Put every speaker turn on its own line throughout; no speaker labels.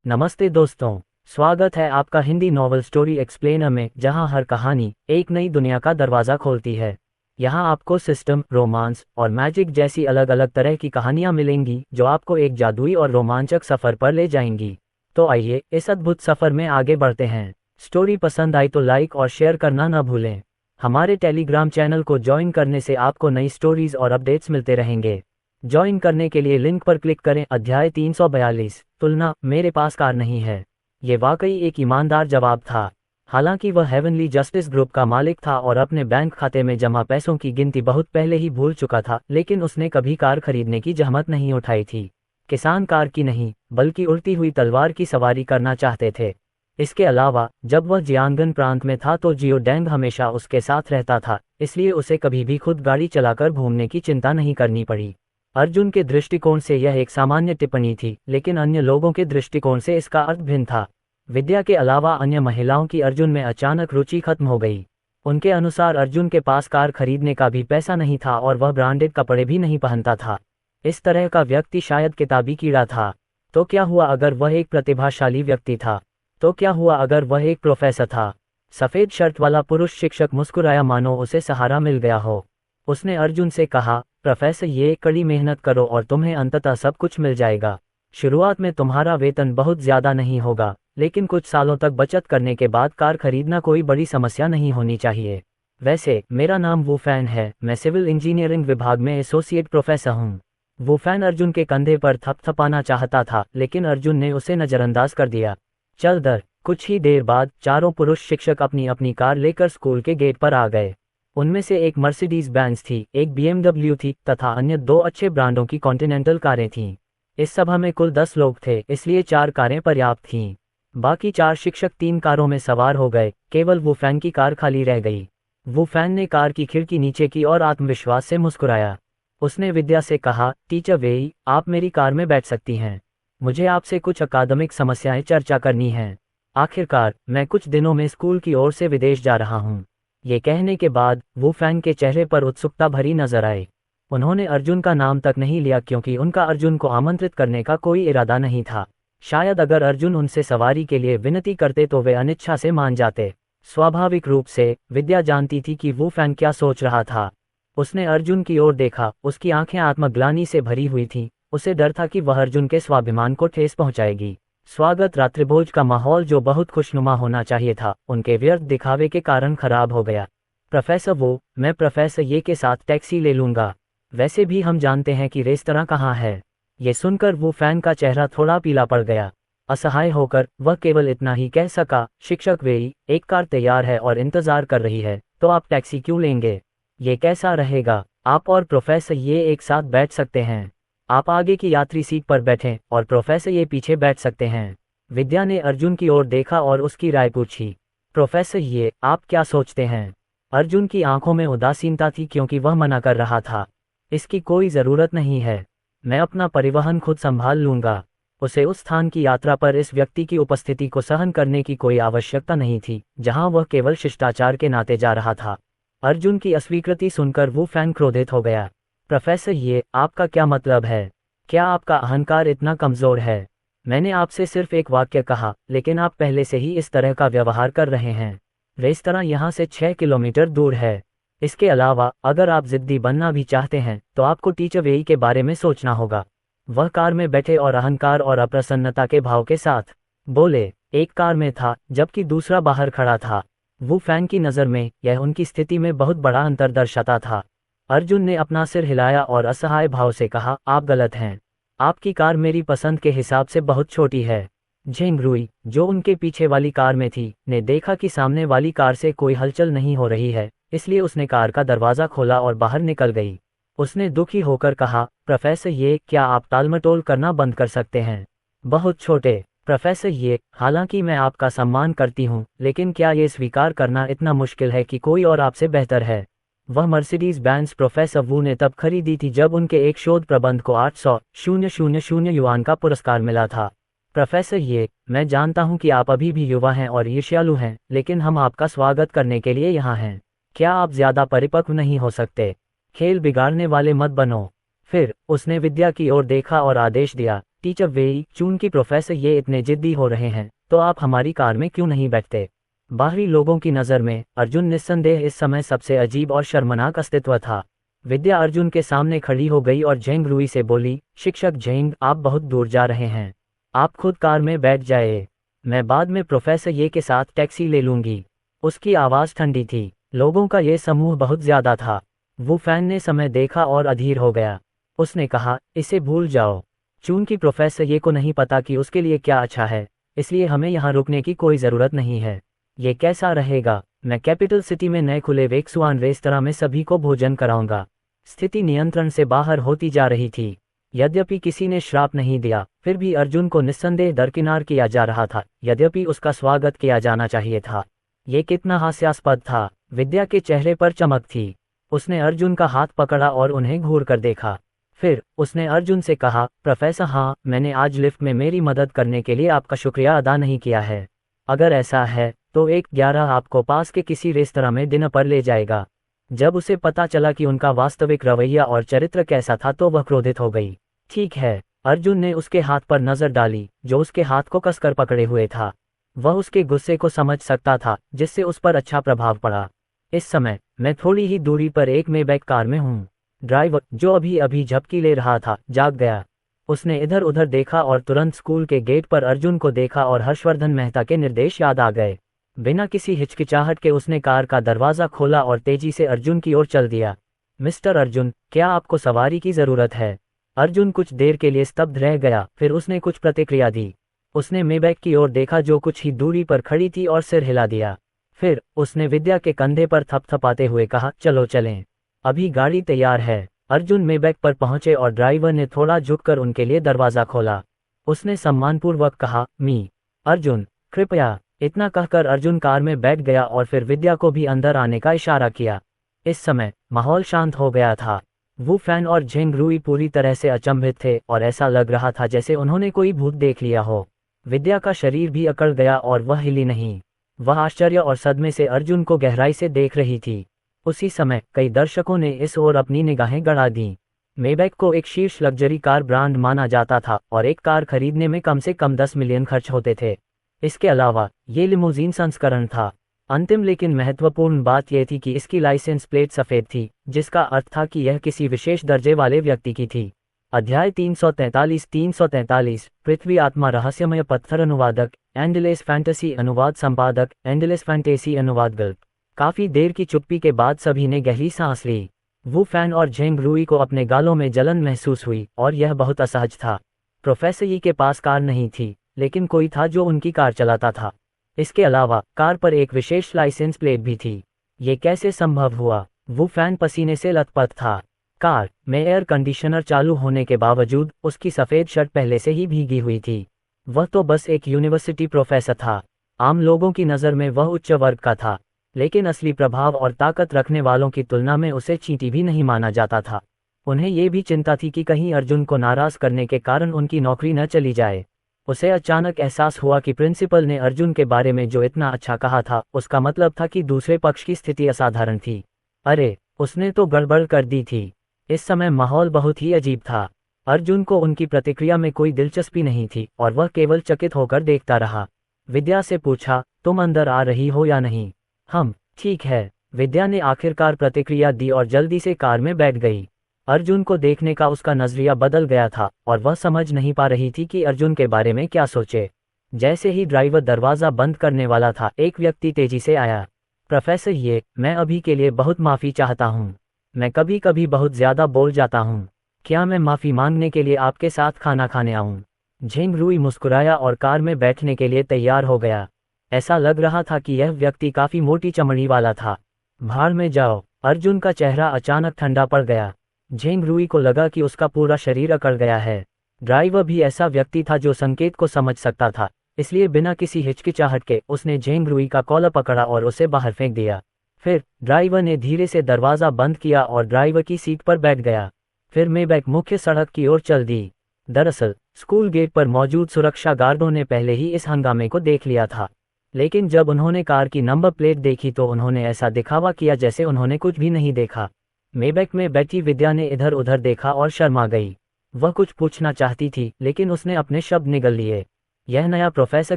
नमस्ते दोस्तों, स्वागत है आपका हिंदी नॉवल स्टोरी एक्सप्लेनर में, जहां हर कहानी एक नई दुनिया का दरवाज़ा खोलती है। यहां आपको सिस्टम, रोमांस और मैजिक जैसी अलग अलग तरह की कहानियां मिलेंगी जो आपको एक जादुई और रोमांचक सफ़र पर ले जाएंगी। तो आइए इस अद्भुत सफ़र में आगे बढ़ते हैं। स्टोरी पसंद आई तो लाइक और शेयर करना न भूलें। हमारे टेलीग्राम चैनल को ज्वाइन करने से आपको नई स्टोरीज और अपडेट्स मिलते रहेंगे। ज्वाइन करने के लिए लिंक पर क्लिक करें। अध्याय 342, तुलना, मेरे पास कार नहीं है। ये वाकई एक ईमानदार जवाब था। हालांकि वह हेवनली जस्टिस ग्रुप का मालिक था और अपने बैंक खाते में जमा पैसों की गिनती बहुत पहले ही भूल चुका था, लेकिन उसने कभी कार खरीदने की जहमत नहीं उठाई थी। किसान कार की नहीं, बल्कि उड़ती हुई तलवार की सवारी करना चाहते थे। इसके अलावा जब वह जियांगन प्रांत में था तो जियो डेंग हमेशा उसके साथ रहता था, इसलिए उसे कभी भी खुद गाड़ी चलाकर घूमने की चिंता नहीं करनी पड़ी। अर्जुन के दृष्टिकोण से यह एक सामान्य टिप्पणी थी, लेकिन अन्य लोगों के दृष्टिकोण से इसका अर्थ भिन्न था। विद्या के अलावा अन्य महिलाओं की अर्जुन में अचानक रुचि खत्म हो गई। उनके अनुसार अर्जुन के पास कार खरीदने का भी पैसा नहीं था और वह ब्रांडेड कपड़े भी नहीं पहनता था। इस तरह का व्यक्ति शायद किताबी कीड़ा था। तो क्या हुआ अगर वह एक प्रतिभाशाली व्यक्ति था? तो क्या हुआ अगर वह एक प्रोफेसर था? सफ़ेद शर्ट वाला पुरुष शिक्षक मुस्कुराया मानो उसे सहारा मिल गया हो। उसने अर्जुन से कहा, प्रोफेसर, ये कड़ी मेहनत करो और तुम्हें अंततः सब कुछ मिल जाएगा। शुरुआत में तुम्हारा वेतन बहुत ज़्यादा नहीं होगा, लेकिन कुछ सालों तक बचत करने के बाद कार खरीदना कोई बड़ी समस्या नहीं होनी चाहिए। वैसे मेरा नाम वू फैन है, मैं सिविल इंजीनियरिंग विभाग में एसोसिएट प्रोफेसर हूँ। वू फैन अर्जुन के कंधे पर थपथपाना चाहता था, लेकिन अर्जुन ने उसे नज़रअंदाज कर दिया। चल दर। कुछ ही देर बाद चारों पुरुष शिक्षक अपनी अपनी कार लेकर स्कूल के गेट पर आ गए। उनमें से एक मर्सिडीज बेंज थी, एक BMW थी तथा अन्य 2 अच्छे ब्रांडों की कॉन्टिनेंटल कारें थीं। इस सभा में कुल 10 लोग थे, इसलिए 4 कारें पर्याप्त थीं। बाकी 4 शिक्षक 3 कारों में सवार हो गए, केवल वू फैन की कार खाली रह गई। वू फैन ने कार की खिड़की नीचे की और आत्मविश्वास से मुस्कुराया। उसने विद्या से कहा, टीचर वेई, आप मेरी कार में बैठ सकती हैं। मुझे आपसे कुछ अकादमिक समस्याएं चर्चा करनी हैं। आखिरकार मैं कुछ दिनों में स्कूल की ओर से विदेश जा रहा हूँ। ये कहने के बाद वू फैन के चेहरे पर उत्सुकता भरी नजर आई। उन्होंने अर्जुन का नाम तक नहीं लिया क्योंकि उनका अर्जुन को आमंत्रित करने का कोई इरादा नहीं था। शायद अगर अर्जुन उनसे सवारी के लिए विनती करते तो वे अनिच्छा से मान जाते। स्वाभाविक रूप से विद्या जानती थी कि वू फैन क्या सोच रहा था। उसने अर्जुन की ओर देखा, उसकी आंखें आत्मग्लानि से भरी हुई थीं। उसे डर था कि वह अर्जुन के स्वाभिमान को ठेस पहुंचाएगी। स्वागत रात्रिभोज का माहौल जो बहुत खुशनुमा होना चाहिए था, उनके व्यर्थ दिखावे के कारण खराब हो गया। प्रोफेसर वो, मैं प्रोफेसर ये के साथ टैक्सी ले लूंगा। वैसे भी हम जानते हैं कि रेस्तरां कहाँ है। ये सुनकर वो फैन का चेहरा थोड़ा पीला पड़ गया। असहाय होकर वह केवल इतना ही कह सका, शिक्षक वेई, एक कार तैयार है और इंतजार कर रही है, तो आप टैक्सी क्यों लेंगे? ये कैसा रहेगा? आप और प्रोफेसर ये एक साथ बैठ सकते हैं। आप आगे की यात्री सीट पर बैठें और प्रोफेसर ये पीछे बैठ सकते हैं। विद्या ने अर्जुन की ओर देखा और उसकी राय पूछी। प्रोफेसर ये, आप क्या सोचते हैं? अर्जुन की आंखों में उदासीनता थी क्योंकि वह मना कर रहा था। इसकी कोई ज़रूरत नहीं है, मैं अपना परिवहन खुद संभाल लूंगा। उसे उस स्थान की यात्रा पर इस व्यक्ति की उपस्थिति को सहन करने की कोई आवश्यकता नहीं थी, जहां वह केवल शिष्टाचार के नाते जा रहा था। अर्जुन की अस्वीकृति सुनकर वो फैन क्रोधित हो गया। प्रोफेसर ये, आपका क्या मतलब है? क्या आपका अहंकार इतना कमज़ोर है? मैंने आपसे सिर्फ एक वाक्य कहा, लेकिन आप पहले से ही इस तरह का व्यवहार कर रहे हैं। रेस्तरां यहाँ से 6 किलोमीटर दूर है। इसके अलावा अगर आप जिद्दी बनना भी चाहते हैं तो आपको टीचर वेई के बारे में सोचना होगा। वह कार में बैठे और अहंकार और अप्रसन्नता के भाव के साथ बोले। एक कार में था जबकि दूसरा बाहर खड़ा था। वो फैन की नज़र में यह उनकी स्थिति में बहुत बड़ा अंतर दर्शाता था। अर्जुन ने अपना सिर हिलाया और असहाय भाव से कहा, आप गलत हैं। आपकी कार मेरी पसंद के हिसाब से बहुत छोटी है। झेंगरुई, जो उनके पीछे वाली कार में थी, ने देखा कि सामने वाली कार से कोई हलचल नहीं हो रही है, इसलिए उसने कार का दरवाज़ा खोला और बाहर निकल गई। उसने दुखी होकर कहा, प्रोफेसर ये, क्या आप टालमटोल करना बंद कर सकते हैं? बहुत छोटे। प्रोफेसर ये, हालांकि मैं आपका सम्मान करती हूँ, लेकिन क्या ये स्वीकार करना इतना मुश्किल है कि कोई और आपसे बेहतर है? वह मर्सिडीज बेंज प्रोफेसर वू ने तब खरीदी थी जब उनके एक शोध प्रबंध को 800,000 युआन का पुरस्कार मिला था। प्रोफेसर ये, मैं जानता हूं कि आप अभी भी युवा हैं और ईर्ष्यालु हैं, लेकिन हम आपका स्वागत करने के लिए यहाँ हैं। क्या आप ज्यादा परिपक्व नहीं हो सकते? खेल बिगाड़ने वाले मत बनो। फिर उसने विद्या की ओर देखा और आदेश दिया, टीचर वेई चून की प्रोफेसर ये इतने जिद्दी हो रहे हैं तो आप हमारी कार में क्यों नहीं बैठते। बाहरी लोगों की नज़र में अर्जुन निस्संदेह इस समय सबसे अजीब और शर्मनाक अस्तित्व था। विद्या अर्जुन के सामने खड़ी हो गई और झेंग रुई से बोली, शिक्षक झेंग, आप बहुत दूर जा रहे हैं, आप खुद कार में बैठ जाए, मैं बाद में प्रोफेसर ये के साथ टैक्सी ले लूंगी। उसकी आवाज़ ठंडी थी। लोगों का ये समूह बहुत ज़्यादा था। वू फैन ने समय देखा और अधीर हो गया। उसने कहा, इसे भूल जाओ। चून की प्रोफेसर ये को नहीं पता कि उसके लिए क्या अच्छा है, इसलिए हमें यहाँ रुकने की कोई ज़रूरत नहीं है। ये कैसा रहेगा, मैं कैपिटल सिटी में नए खुले वेक्सुआन रेस्तरां में सभी को भोजन कराऊंगा। स्थिति नियंत्रण से बाहर होती जा रही थी। यद्यपि किसी ने श्राप नहीं दिया, फिर भी अर्जुन को निस्संदेह दरकिनार किया जा रहा था। यद्यपि उसका स्वागत किया जाना चाहिए था। ये कितना हास्यास्पद था। विद्या के चेहरे पर चमक थी। उसने अर्जुन का हाथ पकड़ा और उन्हें घूर कर देखा। फिर उसने अर्जुन से कहा, प्रोफेसर, हाँ, मैंने आज लिफ्ट में मेरी मदद करने के लिए आपका शुक्रिया अदा नहीं किया है। अगर ऐसा है तो 1:11 आपको पास के किसी रेस्तरां में डिनर पर ले जाएगा। जब उसे पता चला कि उनका वास्तविक रवैया और चरित्र कैसा था तो वह क्रोधित हो गई। ठीक है। अर्जुन ने उसके हाथ पर नजर डाली जो उसके हाथ को कसकर पकड़े हुए था। वह उसके गुस्से को समझ सकता था जिससे उस पर अच्छा प्रभाव पड़ा। इस समय मैं थोड़ी ही दूरी पर एक मेबैक कार में हूँ। ड्राइवर, जो अभी अभी झपकी ले रहा था, जाग गया। उसने इधर उधर देखा और तुरंत स्कूल के गेट पर अर्जुन को देखा और हर्षवर्धन मेहता के निर्देश याद आ गए। बिना किसी हिचकिचाहट के उसने कार का दरवाज़ा खोला और तेजी से अर्जुन की ओर चल दिया। मिस्टर अर्जुन, क्या आपको सवारी की ज़रूरत है? अर्जुन कुछ देर के लिए स्तब्ध रह गया, फिर उसने कुछ प्रतिक्रिया दी। उसने मेबैक की ओर देखा जो कुछ ही दूरी पर खड़ी थी और सिर हिला दिया। फिर उसने विद्या के कंधे पर थपथपाते हुए कहा, चलो चलें, अभी गाड़ी तैयार है। अर्जुन मेबैक पर पहुंचे और ड्राइवर ने थोड़ा झुककर उनके लिए दरवाज़ा खोला। उसने सम्मानपूर्वक कहा, मी अर्जुन, कृपया। इतना कहकर अर्जुन कार में बैठ गया और फिर विद्या को भी अंदर आने का इशारा किया। इस समय माहौल शांत हो गया था। वू फैन और झेंग रुई पूरी तरह से अचंभित थे और ऐसा लग रहा था जैसे उन्होंने कोई भूत देख लिया हो। विद्या का शरीर भी अकड़ गया और वह हिली नहीं। वह आश्चर्य और सदमे से अर्जुन को गहराई से देख रही थी। उसी समय कई दर्शकों ने इस ओर अपनी निगाहें गड़ा दीं। मेबैक को एक शीर्ष लग्जरी कार ब्रांड माना जाता था और एक कार खरीदने में कम से कम 10 मिलियन खर्च होते थे। इसके अलावा ये लिमोजीन संस्करण था। अंतिम लेकिन महत्वपूर्ण बात यह थी कि इसकी लाइसेंस प्लेट सफ़ेद थी, जिसका अर्थ था कि यह किसी विशेष दर्जे वाले व्यक्ति की थी। अध्याय 343 पृथ्वी आत्मा रहस्यमय पत्थर अनुवादक, एंडलेस फैंटेसी अनुवाद संपादक, एंडलेस फैंटेसी अनुवाद गल्प। काफी देर की चुप्पी के बाद सभी ने गहरी सांस ली। वू फैन और झेंग रुई को अपने गालों में जलन महसूस हुई और यह बहुत असहज था। प्रोफेसर यी के पास कार नहीं थी, लेकिन कोई था जो उनकी कार चलाता था। इसके अलावा कार पर एक विशेष लाइसेंस प्लेट भी थी। ये कैसे संभव हुआ? वू फैन पसीने से लथपथ था। कार में एयर कंडीशनर चालू होने के बावजूद उसकी सफ़ेद शर्ट पहले से ही भीगी हुई थी। वह तो बस एक यूनिवर्सिटी प्रोफेसर था। आम लोगों की नज़र में वह उच्च वर्ग का था, लेकिन असली प्रभाव और ताकत रखने वालों की तुलना में उसे चींटी भी नहीं माना जाता था। उन्हें ये भी चिंता थी कि कहीं अर्जुन को नाराज़ करने के कारण उनकी नौकरी न चली जाए। उसे अचानक एहसास हुआ कि प्रिंसिपल ने अर्जुन के बारे में जो इतना अच्छा कहा था उसका मतलब था कि दूसरे पक्ष की स्थिति असाधारण थी। अरे, उसने तो गड़बड़ कर दी थी। इस समय माहौल बहुत ही अजीब था। अर्जुन को उनकी प्रतिक्रिया में कोई दिलचस्पी नहीं थी और वह केवल चकित होकर देखता रहा। विद्या से पूछा, तुम अंदर आ रही हो या नहीं? हम ठीक है, विद्या ने आखिरकार प्रतिक्रिया दी और जल्दी से कार में बैठ गई। अर्जुन को देखने का उसका नजरिया बदल गया था और वह समझ नहीं पा रही थी कि अर्जुन के बारे में क्या सोचे। जैसे ही ड्राइवर दरवाज़ा बंद करने वाला था, एक व्यक्ति तेजी से आया। प्रोफेसर, ये मैं अभी के लिए बहुत माफ़ी चाहता हूँ। मैं कभी कभी बहुत ज़्यादा बोल जाता हूँ। क्या मैं माफ़ी मांगने के लिए आपके साथ खाना खाने आऊँ? झेंग रुई मुस्कुराया और कार में बैठने के लिए तैयार हो गया। ऐसा लग रहा था कि यह व्यक्ति काफ़ी मोटी चमड़ी वाला था। भाड़ में जाओ। अर्जुन का चेहरा अचानक ठंडा पड़ गया। झेंग रुई को लगा कि उसका पूरा शरीर अकड़ गया है। ड्राइवर भी ऐसा व्यक्ति था जो संकेत को समझ सकता था, इसलिए बिना किसी हिचकिचाहट के उसने झेंग रुई का कॉलर पकड़ा और उसे बाहर फेंक दिया। फिर ड्राइवर ने धीरे से दरवाज़ा बंद किया और ड्राइवर की सीट पर बैठ गया। फिर मेबैक मुख्य सड़क की ओर चल दी। दरअसल स्कूल गेट पर मौजूद सुरक्षा गार्डों ने पहले ही इस हंगामे को देख लिया था, लेकिन जब उन्होंने कार की नंबर प्लेट देखी तो उन्होंने ऐसा दिखावा किया जैसे उन्होंने कुछ भी नहीं देखा। मेबैक में बैठी विद्या ने इधर उधर देखा और शर्मा गई। वह कुछ पूछना चाहती थी लेकिन उसने अपने शब्द निगल लिए। यह नया प्रोफेसर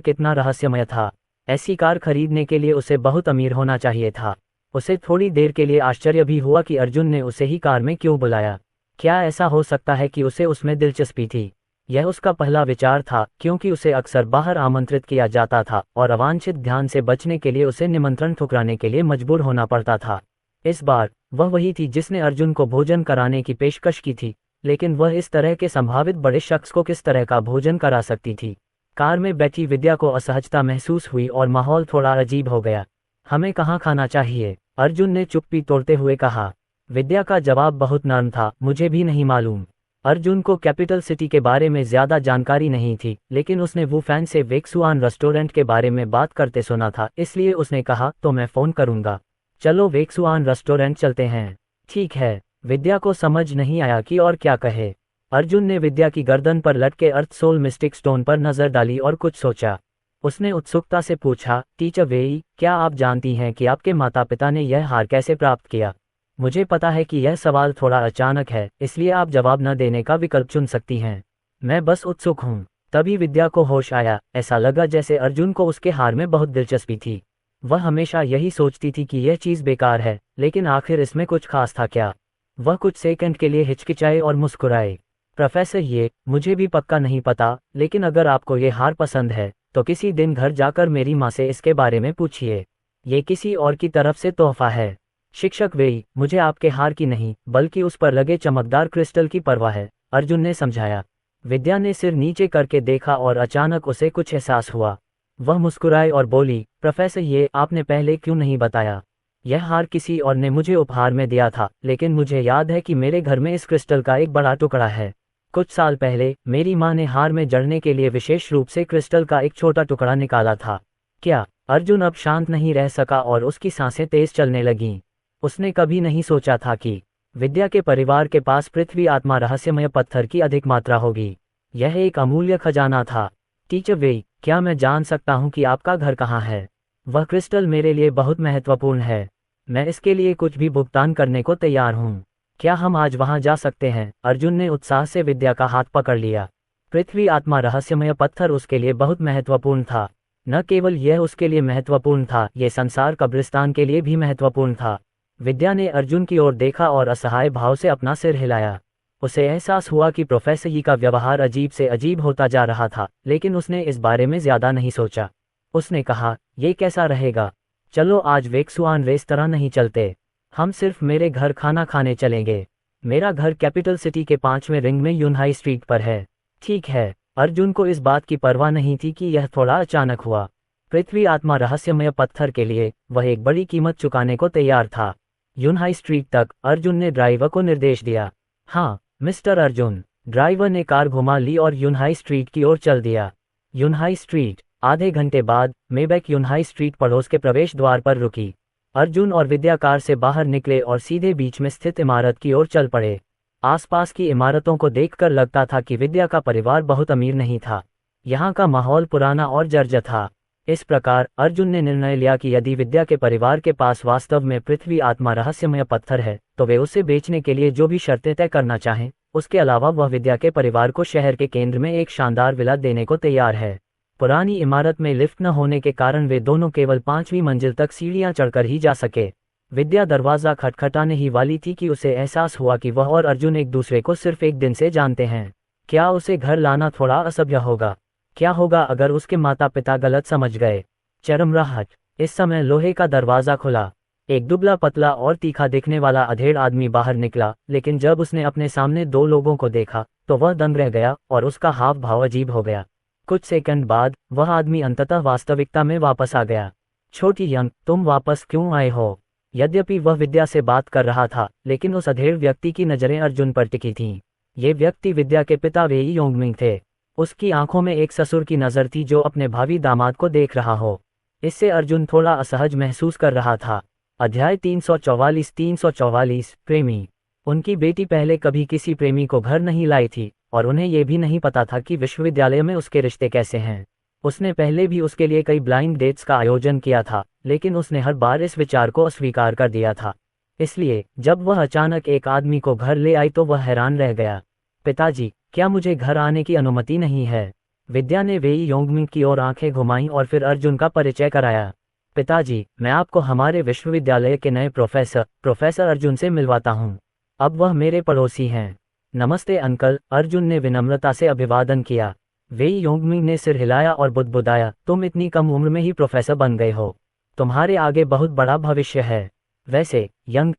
कितना रहस्यमय था। ऐसी कार खरीदने के लिए उसे बहुत अमीर होना चाहिए था। उसे थोड़ी देर के लिए आश्चर्य भी हुआ कि अर्जुन ने उसे ही कार में क्यों बुलाया। क्या ऐसा हो सकता है कि उसे उसमें दिलचस्पी थी? यह उसका पहला विचार था, क्योंकि उसे अक्सर बाहर आमंत्रित किया जाता था और अवांछित ध्यान से बचने के लिए उसे निमंत्रण ठुकराने के लिए मजबूर होना पड़ता था। इस बार वह वही थी जिसने अर्जुन को भोजन कराने की पेशकश की थी, लेकिन वह इस तरह के संभावित बड़े शख्स को किस तरह का भोजन करा सकती थी? कार में बैठी विद्या को असहजता महसूस हुई और माहौल थोड़ा अजीब हो गया। हमें कहाँ खाना चाहिए? अर्जुन ने चुप्पी तोड़ते हुए कहा। विद्या का जवाब बहुत नर्म था, मुझे भी नहीं मालूम। अर्जुन को कैपिटल सिटी के बारे में ज्यादा जानकारी नहीं थी, लेकिन उसने वुफेन से वेक्सुआन रेस्टोरेंट के बारे में बात करते सुना था, इसलिए उसने कहा, तो मैं फोन करूंगा। चलो वेक्सुआन रेस्टोरेंट चलते हैं। ठीक है। विद्या को समझ नहीं आया कि और क्या कहे। अर्जुन ने विद्या की गर्दन पर लटके अर्थ सोल मिस्टिक स्टोन पर नजर डाली और कुछ सोचा। उसने उत्सुकता से पूछा, टीचर वेई, क्या आप जानती हैं कि आपके माता पिता ने यह हार कैसे प्राप्त किया? मुझे पता है कि यह सवाल थोड़ा अचानक है, इसलिए आप जवाब न देने का विकल्प चुन सकती हैं। मैं बस उत्सुक हूँ। तभी विद्या को होश आया। ऐसा लगा जैसे अर्जुन को उसके हार में बहुत दिलचस्पी थी। वह हमेशा यही सोचती थी कि यह चीज़ बेकार है, लेकिन आखिर इसमें कुछ खास था क्या? वह कुछ सेकंड के लिए हिचकिचाए और मुस्कुराए। प्रोफेसर, ये मुझे भी पक्का नहीं पता, लेकिन अगर आपको ये हार पसंद है तो किसी दिन घर जाकर मेरी माँ से इसके बारे में पूछिए। ये किसी और की तरफ से तोहफा है। शिक्षक वेई, मुझे आपके हार की नहीं, बल्कि उस पर लगे चमकदार क्रिस्टल की परवाह है, अर्जुन ने समझाया। विद्या ने सिर नीचे करके देखा और अचानक उसे कुछ एहसास हुआ। वह मुस्कुराई और बोली, प्रोफेसर, ये आपने पहले क्यों नहीं बताया? यह हार किसी और ने मुझे उपहार में दिया था, लेकिन मुझे याद है कि मेरे घर में इस क्रिस्टल का एक बड़ा टुकड़ा है। कुछ साल पहले मेरी माँ ने हार में जड़ने के लिए विशेष रूप से क्रिस्टल का एक छोटा टुकड़ा निकाला था। क्या? अर्जुन अब शांत नहीं रह सका और उसकी सांसें तेज चलने लगीं। उसने कभी नहीं सोचा था कि विद्या के परिवार के पास पृथ्वी आत्मा रहस्यमय पत्थर की अधिक मात्रा होगी। यह एक अमूल्य खजाना था। टीचर वेई, क्या मैं जान सकता हूँ कि आपका घर कहाँ है? वह क्रिस्टल मेरे लिए बहुत महत्वपूर्ण है। मैं इसके लिए कुछ भी भुगतान करने को तैयार हूँ। क्या हम आज वहाँ जा सकते हैं? अर्जुन ने उत्साह से विद्या का हाथ पकड़ लिया। पृथ्वी आत्मा रहस्यमय पत्थर उसके लिए बहुत महत्वपूर्ण था। न केवल यह उसके लिए महत्वपूर्ण था, यह संसार कब्रिस्तान के लिए भी महत्वपूर्ण था। विद्या ने अर्जुन की ओर देखा और असहाय भाव से अपना सिर हिलाया। उसे एहसास हुआ कि प्रोफेसर यी का व्यवहार अजीब से अजीब होता जा रहा था, लेकिन उसने इस बारे में ज्यादा नहीं सोचा। उसने कहा, ये कैसा रहेगा? चलो आज वेक्सुआन रेस्तरां नहीं चलते, हम सिर्फ मेरे घर खाना खाने चलेंगे। मेरा घर कैपिटल सिटी के 5वें रिंग में यूनहाई स्ट्रीट पर है। ठीक है। अर्जुन को इस बात की परवाह नहीं थी कि यह थोड़ा अचानक हुआ। पृथ्वी आत्मा रहस्यमय पत्थर के लिए वह एक बड़ी कीमत चुकाने को तैयार था। यूनहाई स्ट्रीट तक अर्जुन ने ड्राइवर को निर्देश दिया। हाँ मिस्टर अर्जुन। ड्राइवर ने कार घुमा ली और यूनहाई स्ट्रीट की ओर चल दिया। यूनहाई स्ट्रीट। आधे घंटे बाद मेबैक यूनहाई स्ट्रीट पड़ोस के प्रवेश द्वार पर रुकी। अर्जुन और विद्या कार से बाहर निकले और सीधे बीच में स्थित इमारत की ओर चल पड़े। आसपास की इमारतों को देखकर लगता था कि विद्या का परिवार बहुत अमीर नहीं था। यहाँ का माहौल पुराना और जर्जर था। इस प्रकार अर्जुन ने निर्णय लिया कि यदि विद्या के परिवार के पास वास्तव में पृथ्वी आत्मा रहस्यमय पत्थर है, तो वे उसे बेचने के लिए जो भी शर्तें तय करना चाहें। उसके अलावा वह विद्या के परिवार को शहर के केंद्र में एक शानदार विला देने को तैयार है। पुरानी इमारत में लिफ्ट न होने के कारण वे दोनों केवल 5वीं मंजिल तक सीढ़ियां चढ़कर ही जा सके। विद्या दरवाजा खटखटाने ही वाली थी कि उसे एहसास हुआ कि वह और अर्जुन एक दूसरे को सिर्फ एक दिन से जानते हैं। क्या उसे घर लाना थोड़ा असभ्य होगा? क्या होगा अगर उसके माता पिता गलत समझ गए? चरमराहट। इस समय लोहे का दरवाजा खुला। एक दुबला पतला और तीखा दिखने वाला अधेड़ आदमी बाहर निकला, लेकिन जब उसने अपने सामने दो लोगों को देखा तो वह दंग रह गया और उसका हाव भाव अजीब हो गया। कुछ सेकंड बाद वह आदमी अंततः वास्तविकता में वापस आ गया। छोटी यंग, तुम वापस क्यों आए हो? यद्यपि वह विद्या से बात कर रहा था, लेकिन उस अधेड़ व्यक्ति की नजरें अर्जुन पर टिकी थीं। ये व्यक्ति विद्या के पिता वेई योंगमिंग थे। उसकी आंखों में एक ससुर की नजर थी जो अपने भावी दामाद को देख रहा हो। इससे अर्जुन थोड़ा असहज महसूस कर रहा था। अध्याय 344 प्रेमी। उनकी बेटी पहले कभी किसी प्रेमी को घर नहीं लाई थी और उन्हें यह भी नहीं पता था कि विश्वविद्यालय में उसके रिश्ते कैसे हैं। उसने पहले भी उसके लिए कई ब्लाइंड डेट्स का आयोजन किया था, लेकिन उसने हर बार इस विचार को अस्वीकार कर दिया था। इसलिए जब वह अचानक एक आदमी को घर ले आई तो वह हैरान रह गया। पिताजी, क्या मुझे घर आने की अनुमति नहीं है? विद्या ने वेई योंगमिंग की ओर आंखें घुमाईं और फिर अर्जुन का परिचय कराया। पिताजी, मैं आपको हमारे विश्वविद्यालय के नए प्रोफेसर अर्जुन से मिलवाता हूँ। अब वह मेरे पड़ोसी हैं। नमस्ते अंकल, अर्जुन ने विनम्रता से अभिवादन किया। वेई योंगमिंग ने सिर हिलाया और बुदबुदाया, तुम इतनी कम उम्र में ही प्रोफेसर बन गए हो। तुम्हारे आगे बहुत बड़ा भविष्य है। वैसे यंग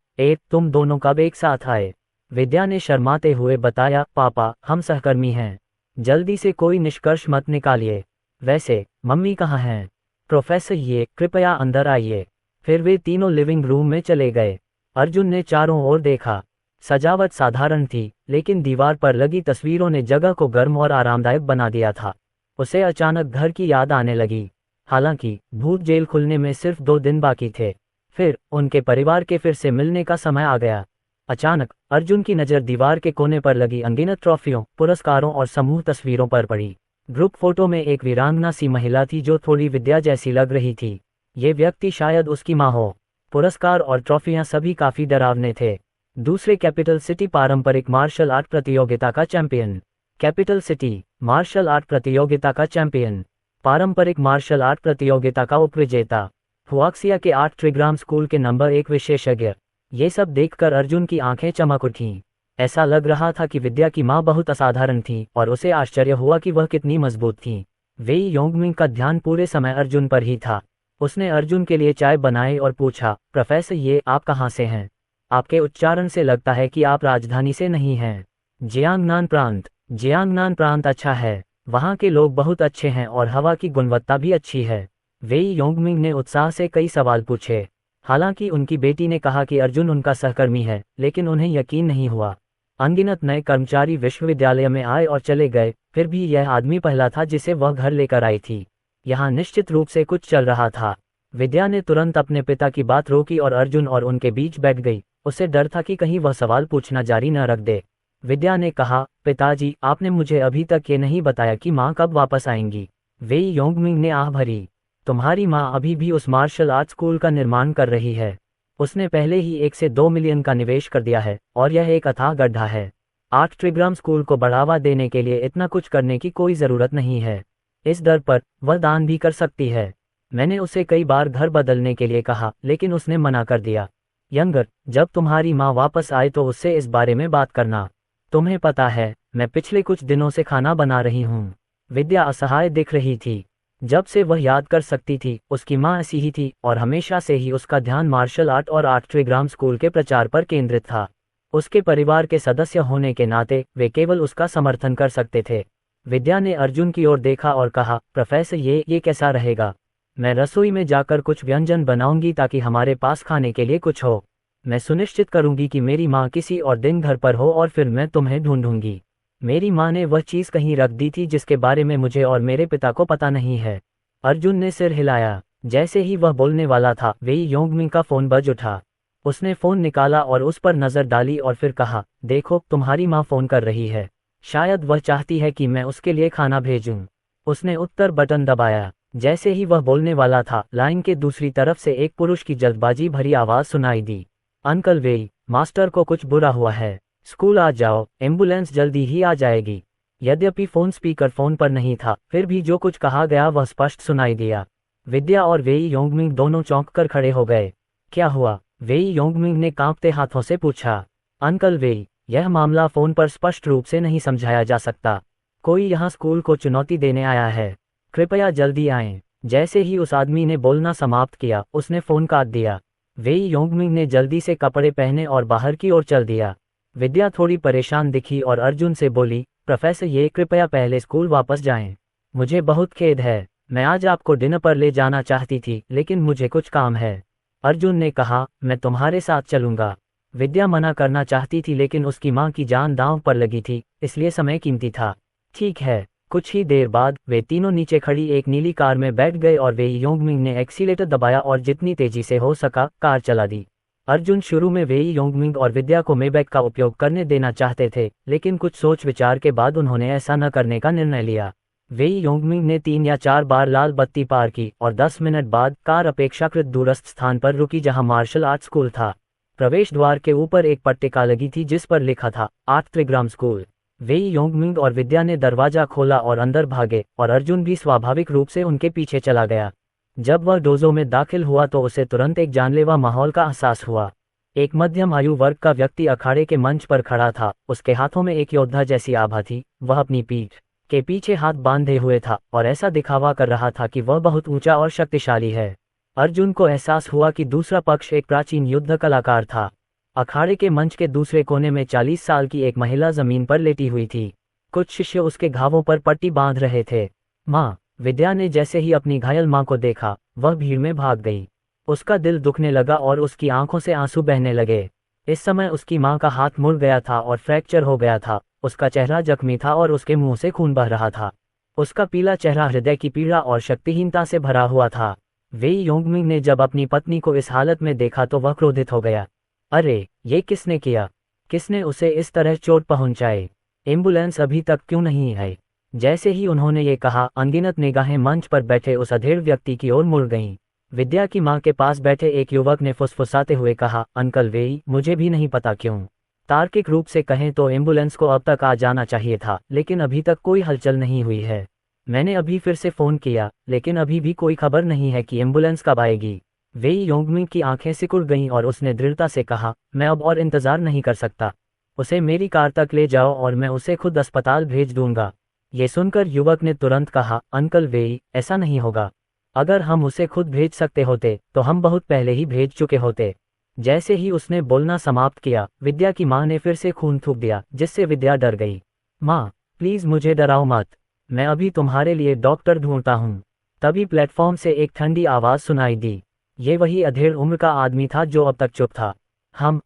तुम दोनों कब एक साथ आए? विद्या ने शर्माते हुए बताया, पापा, हम सहकर्मी हैं। जल्दी से कोई निष्कर्ष मत निकालिए। वैसे मम्मी कहाँ हैं? प्रोफेसर कृपया अंदर आइए। फिर वे तीनों लिविंग रूम में चले गए। अर्जुन ने चारों ओर देखा। सजावट साधारण थी, लेकिन दीवार पर लगी तस्वीरों ने जगह को गर्म और आरामदायक बना दिया था। उसे अचानक घर की याद आने लगी। हालांकि भूत जेल खुलने में सिर्फ 2 दिन बाकी थे। फिर उनके परिवार के फिर से मिलने का समय आ गया। अचानक अर्जुन की नज़र दीवार के कोने पर लगी अनगिनत ट्रॉफियों, पुरस्कारों और समूह तस्वीरों पर पड़ी। ग्रुप फोटो में एक वीरांगना सी महिला थी जो थोड़ी विद्या जैसी लग रही थी। ये व्यक्ति शायद उसकी माँ हो। पुरस्कार और ट्रॉफियां सभी काफी डरावने थे। दूसरे कैपिटल सिटी पारंपरिक मार्शल आर्ट प्रतियोगिता का champion. Capital city martial art प्रतियोगिता का चैंपियन। पारंपरिक मार्शल आर्ट प्रतियोगिता का उपविजेता। हुआक्सिया के 8 ट्रिग्राम स्कूल के नंबर 1 विशेषज्ञ। ये सब देखकर अर्जुन की आंखें चमक उठीं। ऐसा लग रहा था कि विद्या की माँ बहुत असाधारण थी और उसे आश्चर्य हुआ कि वह कितनी मजबूत थी। वेई योंगमिंग का ध्यान पूरे समय अर्जुन पर ही था। उसने अर्जुन के लिए चाय बनाई और पूछा, प्रोफेसर आप कहाँ से हैं? आपके उच्चारण से लगता है कि आप राजधानी से नहीं हैं। जियांगनान प्रांत। जियांगनान प्रांत अच्छा है। वहाँ के लोग बहुत अच्छे हैं और हवा की गुणवत्ता भी अच्छी है। वेई योंगमिंग ने उत्साह से कई सवाल पूछे। हालांकि उनकी बेटी ने कहा कि अर्जुन उनका सहकर्मी है, लेकिन उन्हें यकीन नहीं हुआ। अनगिनत नए कर्मचारी विश्वविद्यालय में आए और चले गए, फिर भी यह आदमी पहला था जिसे वह घर लेकर आई थी। यहाँ निश्चित रूप से कुछ चल रहा था। विद्या ने तुरंत अपने पिता की बात रोकी और अर्जुन और उनके बीच बैठ गई। उसे डर था कि कहीं वह सवाल पूछना जारी न रख दे। विद्या ने कहा, पिताजी, आपने मुझे अभी तक ये नहीं बताया कि माँ कब वापस आएंगी। वेई योंगमिंग ने आह भरी। तुम्हारी माँ अभी भी उस मार्शल आर्ट स्कूल का निर्माण कर रही है। उसने पहले ही 1 से 2 मिलियन का निवेश कर दिया है और यह एक अथाह गड्ढा है। 8 ट्रिग्राम स्कूल को बढ़ावा देने के लिए इतना कुछ करने की कोई ज़रूरत नहीं है। इस दर पर वह दान भी कर सकती है। मैंने उसे कई बार घर बदलने के लिए कहा, लेकिन उसने मना कर दिया। यंगर, जब तुम्हारी माँ वापस आए तो उससे इस बारे में बात करना। तुम्हें पता है, मैं पिछले कुछ दिनों से खाना बना रही हूँ। विद्या असहाय दिख रही थी। जब से वह याद कर सकती थी, उसकी माँ ऐसी ही थी और हमेशा से ही उसका ध्यान मार्शल आर्ट और 8 ट्रिग्राम स्कूल के प्रचार पर केंद्रित था। उसके परिवार के सदस्य होने के नाते वे केवल उसका समर्थन कर सकते थे। विद्या ने अर्जुन की ओर देखा और कहा, प्रोफेसर ये कैसा रहेगा? मैं रसोई में जाकर कुछ व्यंजन बनाऊंगी ताकि हमारे पास खाने के लिए कुछ हो। मैं सुनिश्चित करूंगी कि मेरी माँ किसी और दिन घर पर हो और फिर मैं तुम्हें ढूंढूंगी। मेरी माँ ने वह चीज़ कहीं रख दी थी जिसके बारे में मुझे और मेरे पिता को पता नहीं है। अर्जुन ने सिर हिलाया। जैसे ही वह बोलने वाला था, वेई योंगमिंग का फोन बज उठा। उसने फोन निकाला और उस पर नजर डाली और फिर कहा, देखो, तुम्हारी माँ फोन कर रही है। शायद वह चाहती है कि मैं उसके लिए खाना भेजूं। उसने उत्तर बटन दबाया। जैसे ही वह बोलने वाला था, लाइन के दूसरी तरफ से एक पुरुष की जल्दबाजी भरी आवाज सुनाई दी, अंकल वेई, मास्टर को कुछ बुरा हुआ है। स्कूल आ जाओ, एम्बुलेंस जल्दी ही आ जाएगी। यद्यपि फोन स्पीकर फोन पर नहीं था, फिर भी जो कुछ कहा गया वह स्पष्ट सुनाई दिया। विद्या और वेई योंगमिंग दोनों चौंक कर खड़े हो गए। क्या हुआ? वेई योंगमिंग ने कांपते हाथों से पूछा। अंकल वेई, यह मामला फोन पर स्पष्ट रूप से नहीं समझाया जा सकता। कोई यहाँ स्कूल को चुनौती देने आया है। कृपया जल्दी आएं। जैसे ही उस आदमी ने बोलना समाप्त किया, उसने फोन काट दिया। वेई योंगमिंग ने जल्दी से कपड़े पहने और बाहर की ओर चल दिया। विद्या थोड़ी परेशान दिखी और अर्जुन से बोली, प्रोफेसर कृपया पहले स्कूल वापस जाएं। मुझे बहुत खेद है। मैं आज आपको डिनर पर ले जाना चाहती थी, लेकिन मुझे कुछ काम है। अर्जुन ने कहा, मैं तुम्हारे साथ चलूंगा। विद्या मना करना चाहती थी, लेकिन उसकी मां की जान दांव पर लगी थी, इसलिए समय कीमती था। ठीक है। कुछ ही देर बाद वे तीनों नीचे खड़ी एक नीली कार में बैठ गए और वेई योंगमिंग ने एक्सीलेटर दबाया और जितनी तेजी से हो सका कार चला दी। अर्जुन शुरू में वेई योंगमिंग और विद्या को मेबैक का उपयोग करने देना चाहते थे, लेकिन कुछ सोच विचार के बाद उन्होंने ऐसा न करने का निर्णय लिया। वेई योंगमिंग ने 3 या 4 बार लाल बत्ती पार की और 10 मिनट बाद कार अपेक्षाकृत दूरस्थ स्थान पर रुकी जहां मार्शल आर्ट स्कूल था। प्रवेश द्वार के ऊपर एक पट्टिका लगी थी जिस पर लिखा था 8 त्रिग्राम स्कूल। वेई योंगमिंग और विद्या ने दरवाजा खोला और अंदर भागे और अर्जुन भी स्वाभाविक रूप से उनके पीछे चला गया। जब वह डोजो में दाखिल हुआ तो उसे तुरंत एक जानलेवा माहौल का एहसास हुआ। एक मध्यम आयु वर्ग का व्यक्ति अखाड़े के मंच पर खड़ा था, उसके हाथों में एक योद्धा जैसी आभा थी। वह अपनी पीठ के पीछे हाथ बांधे हुए था और ऐसा दिखावा कर रहा था कि वह बहुत ऊंचा और शक्तिशाली है। अर्जुन को एहसास हुआ कि दूसरा पक्ष एक प्राचीन युद्ध कलाकार था। अखाड़े के मंच के दूसरे कोने में 40 साल की एक महिला जमीन पर लेटी हुई थी। कुछ शिष्य उसके घावों पर पट्टी बांध रहे थे। माँ, विद्या ने जैसे ही अपनी घायल माँ को देखा, वह भीड़ में भाग गई। उसका दिल दुखने लगा और उसकी आंखों से आंसू बहने लगे। इस समय उसकी माँ का हाथ मुड़ गया था और फ्रैक्चर हो गया था। उसका चेहरा जख्मी था और उसके मुंह से खून बह रहा था। उसका पीला चेहरा हृदय की पीड़ा और शक्तिहीनता से भरा हुआ था। वेई योंगमिंग ने जब अपनी पत्नी को इस हालत में देखा तो वह क्रोधित हो गया। अरे, ये किसने किया? किसने उसे इस तरह चोट पहुंचाई? एम्बुलेंस अभी तक क्यों नहीं आई? जैसे ही उन्होंने ये कहा, अनगिनत निगाहें मंच पर बैठे उस अधेड़ व्यक्ति की ओर मुड़ गईं। विद्या की मां के पास बैठे एक युवक ने फुसफुसाते हुए कहा, अंकल वेई, मुझे भी नहीं पता क्यों। तार्किक रूप से कहें तो एम्बुलेंस को अब तक आ जाना चाहिए था, लेकिन अभी तक कोई हलचल नहीं हुई है। मैंने अभी फिर से फ़ोन किया, लेकिन अभी भी कोई खबर नहीं है कि एम्बुलेंस कब आएगी। वेई योंगमिंग की आंखें सिकुड़ गईं और उसने दृढ़ता से कहा, मैं अब और इंतज़ार नहीं कर सकता। उसे मेरी कार तक ले जाओ और मैं उसे खुद अस्पताल भेज दूंगा। ये सुनकर युवक ने तुरंत कहा, अंकल वेई, ऐसा नहीं होगा। अगर हम उसे खुद भेज सकते होते तो हम बहुत पहले ही भेज चुके होते। जैसे ही उसने बोलना समाप्त किया, विद्या की माँ ने फिर से खून थूक दिया, जिससे विद्या डर गई। माँ, प्लीज़ मुझे डराओ मत, मैं अभी तुम्हारे लिए डॉक्टर ढूंढता हूँ। तभी प्लेटफॉर्म से एक ठंडी आवाज़ सुनाई दी। ये वही अधेड़ उम्र का आदमी था जो अब तक चुप था।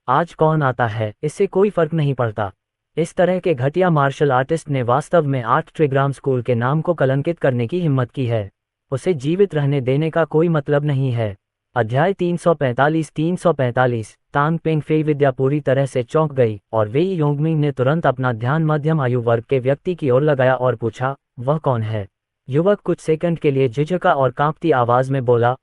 आज कौन आता है, इससे कोई फर्क नहीं पड़ता। इस तरह के घटिया मार्शल आर्टिस्ट ने वास्तव में 8 ट्रिग्राम स्कूल के नाम को कलंकित करने की हिम्मत की है। उसे जीवित रहने देने का कोई मतलब नहीं है। अध्याय 345 तांग पेंग फेई। विद्या पूरी तरह से चौंक गई और वेई योंगमिंग ने तुरंत अपना ध्यान मध्यम आयु वर्ग के व्यक्ति की ओर लगाया और पूछा, वह कौन है? युवक कुछ सेकंड के लिए झिझका और कांपती आवाज में बोला,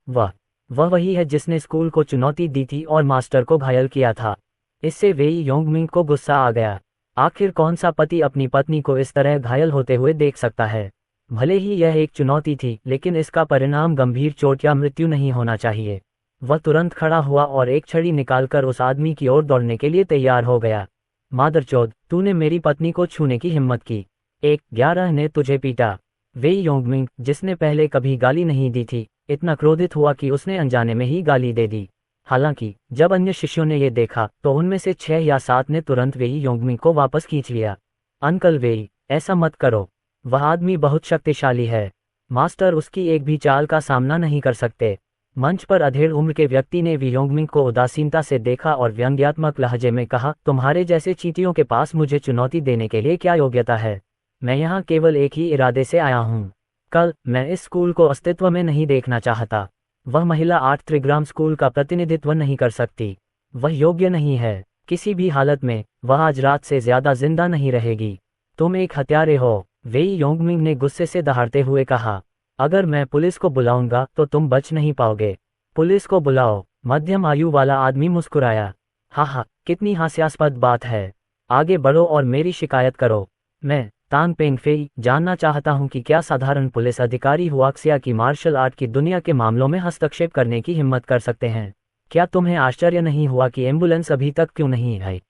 वह वही है जिसने स्कूल को चुनौती दी थी और मास्टर को घायल किया था। इससे वेई योंगमिंग को गुस्सा आ गया। आखिर कौन सा पति अपनी पत्नी को इस तरह घायल होते हुए देख सकता है? भले ही यह एक चुनौती थी, लेकिन इसका परिणाम गंभीर चोट या मृत्यु नहीं होना चाहिए। वह तुरंत खड़ा हुआ और एक छड़ी निकालकर उस आदमी की ओर दौड़ने के लिए तैयार हो गया। मादरचोद, तूने मेरी पत्नी को छूने की हिम्मत की। 11 ने तुझे पीटा। वेई योंगमिंग, जिसने पहले कभी गाली नहीं दी थी, इतना क्रोधित हुआ कि उसने अनजाने में ही गाली दे दी। हालांकि जब अन्य शिष्यों ने यह देखा तो उनमें से 6 या 7 ने तुरंत वेई योंगमिंग को वापस खींच लिया। अंकल वेई, ऐसा मत करो, वह आदमी बहुत शक्तिशाली है। मास्टर उसकी एक भी चाल का सामना नहीं कर सकते। मंच पर अधेड़ उम्र के व्यक्ति ने वी योंगमिंग को उदासीनता से देखा और व्यंग्यात्मक लहजे में कहा, तुम्हारे जैसे चींटियों के पास मुझे चुनौती देने के लिए क्या योग्यता है? मैं यहाँ केवल एक ही इरादे से आया हूँ। कल मैं इस स्कूल को अस्तित्व में नहीं देखना चाहता। वह महिला 8 त्रिग्राम स्कूल का प्रतिनिधित्व नहीं कर सकती। वह योग्य नहीं है। किसी भी हालत में वह आज रात से ज्यादा जिंदा नहीं रहेगी। तुम एक हत्यारे हो, वेई योंगमिंग ने गुस्से से दहाड़ते हुए कहा। अगर मैं पुलिस को बुलाऊंगा तो तुम बच नहीं पाओगे। पुलिस को बुलाओ। मध्यम आयु वाला आदमी मुस्कुराया। हा, कितनी हास्यास्पद बात है। आगे बढ़ो और मेरी शिकायत करो। मैं तांग पेंग फेई जानना चाहता हूं कि क्या साधारण पुलिस अधिकारी हुआक्सिया की मार्शल आर्ट की दुनिया के मामलों में हस्तक्षेप करने की हिम्मत कर सकते हैं? क्या तुम्हें आश्चर्य नहीं हुआ कि एम्बुलेंस अभी तक क्यों नहीं आई?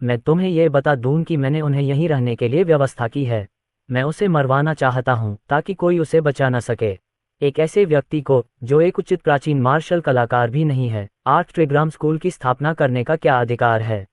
मैं तुम्हें यह बता दूं कि मैंने उन्हें यहीं रहने के लिए व्यवस्था की है। मैं उसे मरवाना चाहता हूं ताकि कोई उसे बचा न सके। एक ऐसे व्यक्ति को जो एक उचित प्राचीन मार्शल कलाकार भी नहीं है, 8 ट्रिग्राम स्कूल की स्थापना करने का क्या अधिकार है?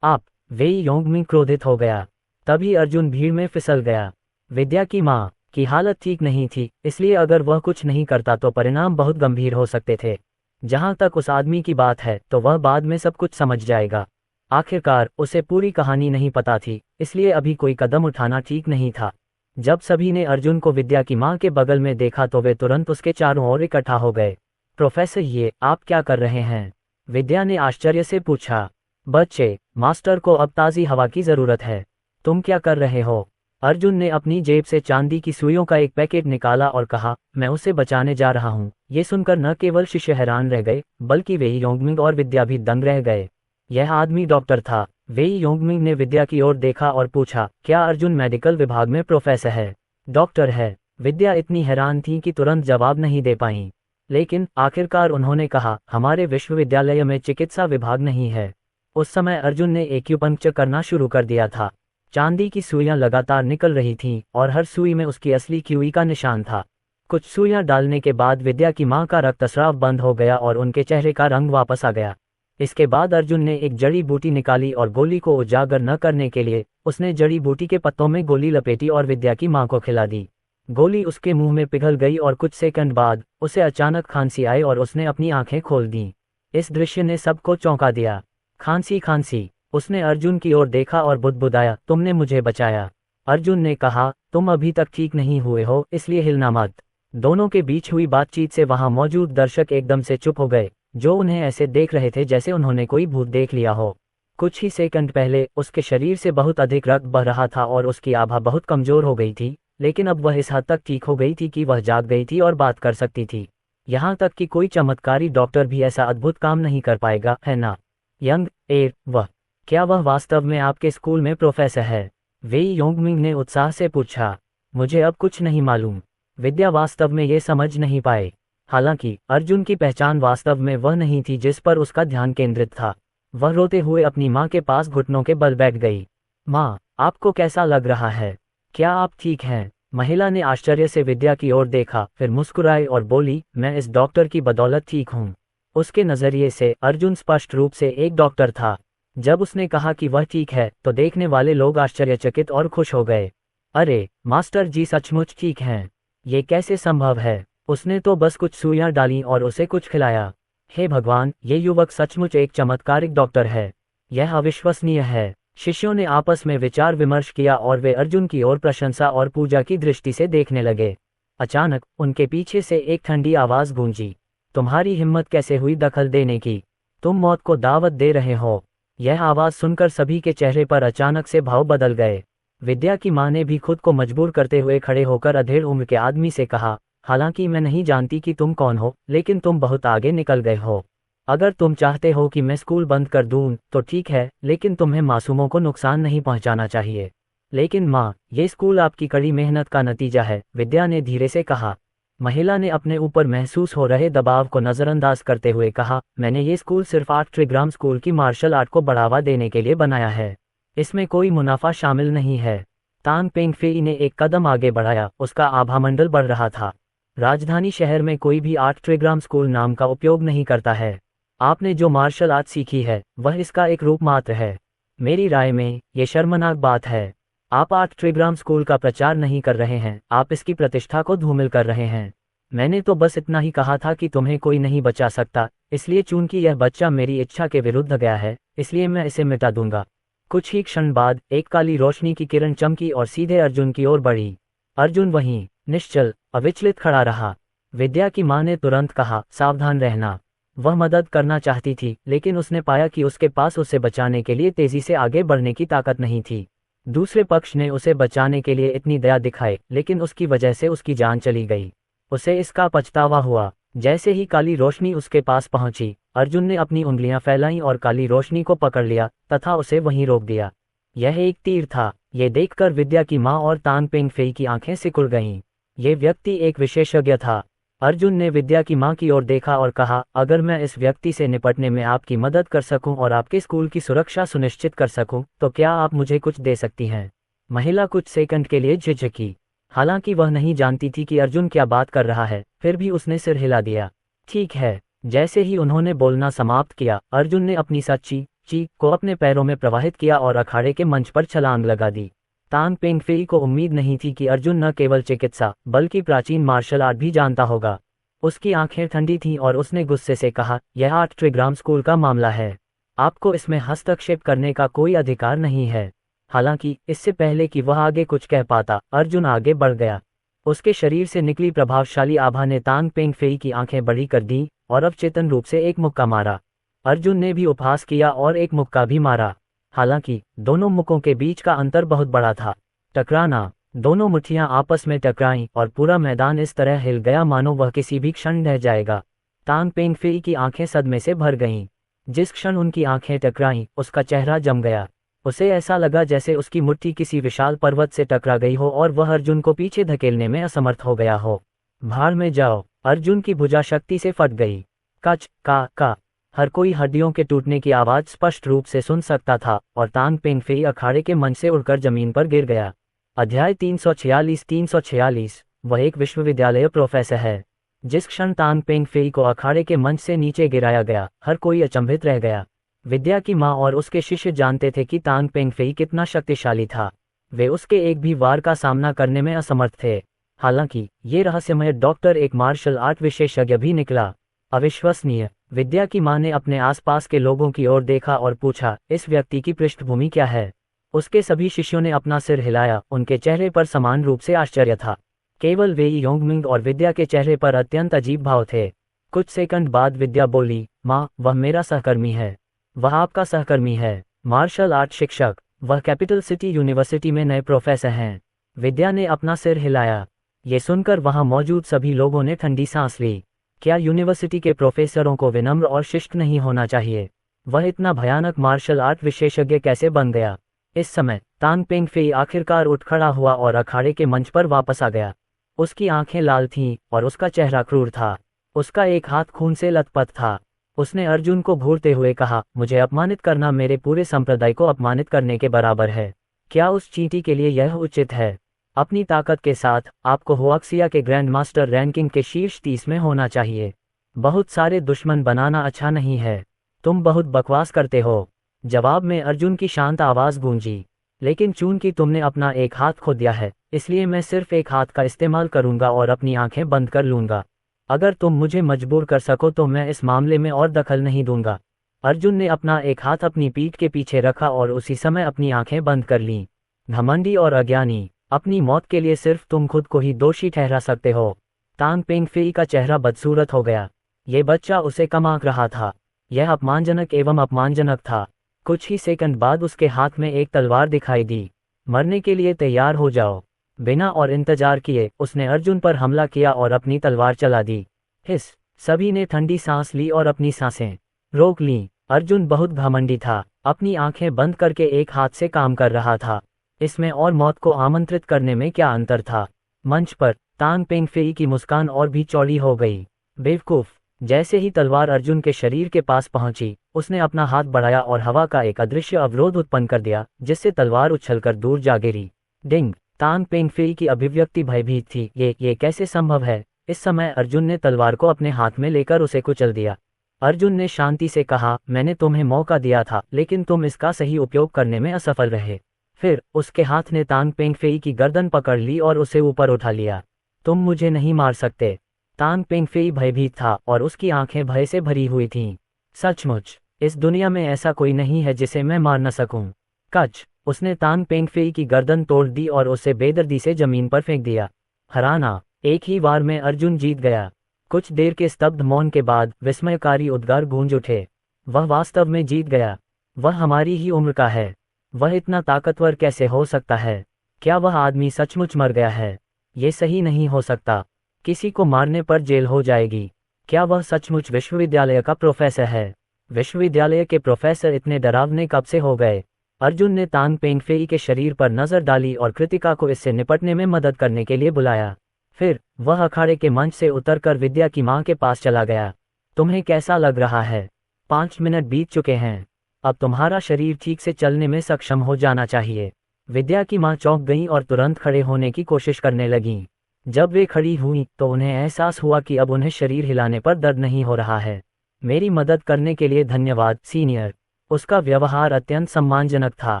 वेई योंगमिंग क्रोधित हो गया। तभी अर्जुन भीड़ में फिसल गया। विद्या की माँ की हालत ठीक नहीं थी, इसलिए अगर वह कुछ नहीं करता तो परिणाम बहुत गंभीर हो सकते थे। जहां तक उस आदमी की बात है तो वह बाद में सब कुछ समझ जाएगा। आखिरकार उसे पूरी कहानी नहीं पता थी, इसलिए अभी कोई कदम उठाना ठीक नहीं था। जब सभी ने अर्जुन को विद्या की माँ के बगल में देखा तो वे तुरंत उसके चारों ओर इकट्ठा हो गए। प्रोफेसर, ये आप क्या कर रहे हैं? विद्या ने आश्चर्य से पूछा। बच्चे, मास्टर को अब ताज़ी हवा की जरूरत है। तुम क्या कर रहे हो? अर्जुन ने अपनी जेब से चांदी की सुइयों का एक पैकेट निकाला और कहा, मैं उसे बचाने जा रहा हूँ। ये सुनकर न केवल शिष्य हैरान रह गए, बल्कि वेई योंगमिंग और विद्या भी दंग रह गए। यह आदमी डॉक्टर था। वेई योंगमिंग ने विद्या की ओर देखा और पूछा, क्या अर्जुन मेडिकल विभाग में प्रोफेसर है? डॉक्टर है। विद्या इतनी हैरान थी कि तुरंत जवाब नहीं दे पाई। लेकिन आखिरकार उन्होंने कहा, हमारे विश्वविद्यालय में चिकित्सा विभाग नहीं है। उस समय अर्जुन ने एक्यूपंक्चर करना शुरू कर दिया था। चांदी की सुइयां लगातार निकल रही थीं और हर सुई में उसकी असली क्यूई का निशान था। कुछ सुइयां डालने के बाद विद्या की मां का रक्तस्राव बंद हो गया और उनके चेहरे का रंग वापस आ गया। इसके बाद अर्जुन ने एक जड़ी बूटी निकाली और गोली को उजागर न करने के लिए उसने जड़ी बूटी के पत्तों में गोली लपेटी और विद्या की मां को खिला दी। गोली उसके मुंह में पिघल गई और कुछ सेकंड बाद उसे अचानक खांसी आई और उसने अपनी आंखें खोल दी। इस दृश्य ने सबको चौंका दिया। खांसी खांसी। उसने अर्जुन की ओर देखा और बुदबुदाया, तुमने मुझे बचाया। अर्जुन ने कहा, तुम अभी तक ठीक नहीं हुए हो, इसलिए हिलना मत। दोनों के बीच हुई बातचीत से वहां मौजूद दर्शक एकदम से चुप हो गए, जो उन्हें ऐसे देख रहे थे जैसे उन्होंने कोई भूत देख लिया हो। कुछ ही सेकंड पहले उसके शरीर से बहुत अधिक रक्त बह रहा था और उसकी आभा बहुत कमजोर हो गई थी, लेकिन अब वह इस हद तक ठीक हो गई थी कि वह जाग गई थी और बात कर सकती थी। यहाँ तक कि कोई चमत्कारी डॉक्टर भी ऐसा अद्भुत काम नहीं कर पाएगा, है ना? यंग एयर, क्या वह वास्तव में आपके स्कूल में प्रोफेसर है? वेई योंगमिंग ने उत्साह से पूछा। मुझे अब कुछ नहीं मालूम। विद्या वास्तव में ये समझ नहीं पाए। हालांकि अर्जुन की पहचान वास्तव में वह नहीं थी जिस पर उसका ध्यान केंद्रित था। वह रोते हुए अपनी माँ के पास घुटनों के बल बैठ गई। माँ, आपको कैसा लग रहा है? क्या आप ठीक हैं? महिला ने आश्चर्य से विद्या की ओर देखा, फिर मुस्कुराई और बोली, मैं इस डॉक्टर की बदौलत ठीक हूँ। उसके नजरिए से अर्जुन स्पष्ट रूप से एक डॉक्टर था। जब उसने कहा कि वह ठीक है तो देखने वाले लोग आश्चर्यचकित और खुश हो गए। अरे मास्टर जी सचमुच ठीक हैं। ये कैसे संभव है? उसने तो बस कुछ सुइयां डाली और उसे कुछ खिलाया। हे भगवान, ये युवक सचमुच एक चमत्कारिक डॉक्टर है। यह अविश्वसनीय है। शिष्यों ने आपस में विचार विमर्श किया और वे अर्जुन की ओर प्रशंसा और पूजा की दृष्टि से देखने लगे। अचानक उनके पीछे से एक ठंडी आवाज गूंजी, तुम्हारी हिम्मत कैसे हुई दखल देने की? तुम मौत को दावत दे रहे हो। यह आवाज सुनकर सभी के चेहरे पर अचानक से भाव बदल गए। विद्या की मां ने भी खुद को मजबूर करते हुए खड़े होकर अधेड़ उम्र के आदमी से कहा, हालांकि मैं नहीं जानती कि तुम कौन हो, लेकिन तुम बहुत आगे निकल गए हो। अगर तुम चाहते हो कि मैं स्कूल बंद कर दूं तो ठीक है, लेकिन तुम्हें मासूमों को नुकसान नहीं पहुंचाना चाहिए। लेकिन मां, ये स्कूल आपकी कड़ी मेहनत का नतीजा है, विद्या ने धीरे से कहा। महिला ने अपने ऊपर महसूस हो रहे दबाव को नजरअंदाज करते हुए कहा, मैंने ये स्कूल सिर्फ 8 ट्रिग्राम स्कूल की मार्शल आर्ट को बढ़ावा देने के लिए बनाया है। इसमें कोई मुनाफा शामिल नहीं है। तांग पेंगफेई ने एक कदम आगे बढ़ाया, उसका आभामंडल बढ़ रहा था। राजधानी शहर में कोई भी 8 ट्रिग्राम स्कूल नाम का उपयोग नहीं करता है। आपने जो मार्शल आर्ट सीखी है वह इसका एक रूप मात्र है। मेरी राय में ये शर्मनाक बात है। आप 8 ट्रिग्राम स्कूल का प्रचार नहीं कर रहे हैं, आप इसकी प्रतिष्ठा को धूमिल कर रहे हैं। मैंने तो बस इतना ही कहा था कि तुम्हें कोई नहीं बचा सकता, इसलिए चूंकि यह बच्चा मेरी इच्छा के विरुद्ध गया है, इसलिए मैं इसे मिटा दूंगा। कुछ ही क्षण बाद एक काली रोशनी की किरण चमकी और सीधे अर्जुन की ओर बढ़ी। अर्जुन वहीं निश्चल अविचलित खड़ा रहा। विद्या की मां ने तुरंत कहा, सावधान रहना। वह मदद करना चाहती थी, लेकिन उसने पाया कि उसके पास उसे बचाने के लिए तेजी से आगे बढ़ने की ताकत नहीं थी। दूसरे पक्ष ने उसे बचाने के लिए इतनी दया दिखाई, लेकिन उसकी वजह से उसकी जान चली गई। उसे इसका पछतावा हुआ। जैसे ही काली रोशनी उसके पास पहुंची, अर्जुन ने अपनी उंगलियां फैलाईं और काली रोशनी को पकड़ लिया तथा उसे वहीं रोक दिया। यह एक तीर था। ये देखकर विद्या की मां और तांग पेंगफेई की आंखें सिकुड़ गईं। ये व्यक्ति एक विशेषज्ञ था। अर्जुन ने विद्या की मां की ओर देखा और कहा, अगर मैं इस व्यक्ति से निपटने में आपकी मदद कर सकूं और आपके स्कूल की सुरक्षा सुनिश्चित कर सकूं, तो क्या आप मुझे कुछ दे सकती हैं? महिला कुछ सेकंड के लिए झिझकी। हालांकि वह नहीं जानती थी कि अर्जुन क्या बात कर रहा है, फिर भी उसने सिर हिला दिया। ठीक है। जैसे ही उन्होंने बोलना समाप्त किया, अर्जुन ने अपनी सच्ची चीख को अपने पैरों में प्रवाहित किया और अखाड़े के मंच पर छलांग लगा दी। तांग पेंगफेई को उम्मीद नहीं थी कि अर्जुन न केवल चिकित्सा बल्कि प्राचीन मार्शल आर्ट भी जानता होगा। उसकी आंखें ठंडी थीं और उसने गुस्से से कहा, यह 8 ट्रिग्राम स्कूल का मामला है। आपको इसमें हस्तक्षेप करने का कोई अधिकार नहीं है। हालांकि इससे पहले कि वह आगे कुछ कह पाता, अर्जुन आगे बढ़ गया। उसके शरीर से निकली प्रभावशाली आभा ने तांग पेंगफेई की आंखें बड़ी कर दी और अवचेतन रूप से एक मुक्का मारा। अर्जुन ने भी उपहास किया और एक मुक्का भी मारा। हालांकि दोनों मुक्कों के बीच का अंतर बहुत बड़ा था। टकराना। दोनों मुट्ठियां आपस में टकराईं और पूरा मैदान इस तरह हिल गया मानो वह किसी भी क्षण ढह जाएगा। तांग पेंगफेई की आंखें सदमे से भर गईं। जिस क्षण उनकी आंखें टकराईं, उसका चेहरा जम गया। उसे ऐसा लगा जैसे उसकी मुट्ठी किसी विशाल पर्वत से टकरा गई हो और वह अर्जुन को पीछे धकेलने में असमर्थ हो गया हो। भाड़ में जाओ! अर्जुन की भुजा शक्ति से फट गई। कच का हर कोई हड्डियों के टूटने की आवाज स्पष्ट रूप से सुन सकता था और तांग पेंगफेई अखाड़े के मंच से उड़कर जमीन पर गिर गया। अध्याय 346 वह एक विश्वविद्यालय प्रोफेसर है। जिस क्षण तांग पेंगफेई को अखाड़े के मंच से नीचे गिराया गया, हर कोई अचंभित रह गया। विद्या की माँ और उसके शिष्य जानते थे कि तांग पेंगफेई कितना शक्तिशाली था। वे उसके एक भी वार का सामना करने में असमर्थ थे। हालांकि ये रहस्यमय डॉक्टर एक मार्शल आर्ट विशेषज्ञ भी निकला। अविश्वसनीय! विद्या की माँ ने अपने आसपास के लोगों की ओर देखा और पूछा, इस व्यक्ति की पृष्ठभूमि क्या है? उसके सभी शिष्यों ने अपना सिर हिलाया। उनके चेहरे पर समान रूप से आश्चर्य था। केवल वेई योंगमिंग और विद्या के चेहरे पर अत्यंत अजीब भाव थे। कुछ सेकंड बाद विद्या बोली, माँ, वह मेरा सहकर्मी है। वह आपका सहकर्मी है? मार्शल आर्ट शिक्षक। वह कैपिटल सिटी यूनिवर्सिटी में नए प्रोफेसर हैं। विद्या ने अपना सिर हिलाया। ये सुनकर वहां मौजूद सभी लोगों ने ठंडी सांस ली। क्या यूनिवर्सिटी के प्रोफेसरों को विनम्र और शिष्ट नहीं होना चाहिए? वह इतना भयानक मार्शल आर्ट विशेषज्ञ कैसे बन गया? इस समय तांग पेंगफेई आखिरकार उठ खड़ा हुआ और अखाड़े के मंच पर वापस आ गया। उसकी आंखें लाल थीं और उसका चेहरा क्रूर था। उसका एक हाथ खून से लथपथ था। उसने अर्जुन को घूरते हुए कहा, मुझे अपमानित करना मेरे पूरे संप्रदाय को अपमानित करने के बराबर है। क्या उस चींटी के लिए यह उचित है? अपनी ताकत के साथ आपको हुआक्सिया के ग्रैंड मास्टर रैंकिंग के शीर्ष 30 में होना चाहिए। बहुत सारे दुश्मन बनाना अच्छा नहीं है। तुम बहुत बकवास करते हो। जवाब में अर्जुन की शांत आवाज गूंजी। लेकिन चूंकि तुमने अपना एक हाथ खो दिया है, इसलिए मैं सिर्फ एक हाथ का इस्तेमाल करूंगा और अपनी आंखें बंद कर लूंगा। अगर तुम मुझे मजबूर कर सको तो मैं इस मामले में और दखल नहीं दूंगा। अर्जुन ने अपना एक हाथ अपनी पीठ के पीछे रखा और उसी समय अपनी आंखें बंद कर लीं। घमंडी और अज्ञानी! अपनी मौत के लिए सिर्फ तुम खुद को ही दोषी ठहरा सकते हो। तांग पेंगफेई का चेहरा बदसूरत हो गया। ये बच्चा उसे कम आंक रहा था। यह अपमानजनक एवं अपमानजनक था। कुछ ही सेकंड बाद उसके हाथ में एक तलवार दिखाई दी। मरने के लिए तैयार हो जाओ! बिना और इंतजार किए उसने अर्जुन पर हमला किया और अपनी तलवार चला दी। हिस! सभी ने ठंडी सांस ली और अपनी सांसें रोक लीं। अर्जुन बहुत घमंडी था। अपनी आंखें बंद करके एक हाथ से काम कर रहा था। इसमें और मौत को आमंत्रित करने में क्या अंतर था? मंच पर तांग पेंगफेई की मुस्कान और भी चौड़ी हो गई। बेवकूफ! जैसे ही तलवार अर्जुन के शरीर के पास पहुंची, उसने अपना हाथ बढ़ाया और हवा का एक अदृश्य अवरोध उत्पन्न कर दिया, जिससे तलवार उछलकर दूर जा गिरी। डिंग! तांग पेंगफेई की अभिव्यक्ति भयभीत थी। ये कैसे संभव है? इस समय अर्जुन ने तलवार को अपने हाथ में लेकर उसे कुचल दिया। अर्जुन ने शांति से कहा, मैंने तुम्हें मौका दिया था, लेकिन तुम इसका सही उपयोग करने में असफल रहे। फिर उसके हाथ ने तांग पेंगफेई की गर्दन पकड़ ली और उसे ऊपर उठा लिया। तुम मुझे नहीं मार सकते। तांग पेंगफेई भयभीत था और उसकी आंखें भय से भरी हुई थीं। सचमुच, इस दुनिया में ऐसा कोई नहीं है जिसे मैं मार न सकूं। कच! उसने तांग पेंगफेई की गर्दन तोड़ दी और उसे बेदर्दी से जमीन पर फेंक दिया। हराना! एक ही वार में अर्जुन जीत गया। कुछ देर के स्तब्ध मौन के बाद विस्मयकारी उद्गार गूंज उठे। वह वास्तव में जीत गया। वह हमारी ही उम्र का है। वह इतना ताकतवर कैसे हो सकता है? क्या वह आदमी सचमुच मर गया है? ये सही नहीं हो सकता। किसी को मारने पर जेल हो जाएगी। क्या वह सचमुच विश्वविद्यालय का प्रोफेसर है? विश्वविद्यालय के प्रोफेसर इतने डरावने कब से हो गए? अर्जुन ने तांग पेंगफेई के शरीर पर नजर डाली और कृतिका को इससे निपटने में मदद करने के लिए बुलाया। फिर वह अखाड़े के मंच से उतरकर विद्या की मां के पास चला गया। तुम्हें कैसा लग रहा है? 5 मिनट बीत चुके हैं। अब तुम्हारा शरीर ठीक से चलने में सक्षम हो जाना चाहिए। विद्या की मां चौंक गईं और तुरंत खड़े होने की कोशिश करने लगीं। जब वे खड़ी हुईं तो उन्हें एहसास हुआ कि अब उन्हें शरीर हिलाने पर दर्द नहीं हो रहा है। मेरी मदद करने के लिए धन्यवाद, सीनियर। उसका व्यवहार अत्यंत सम्मानजनक था।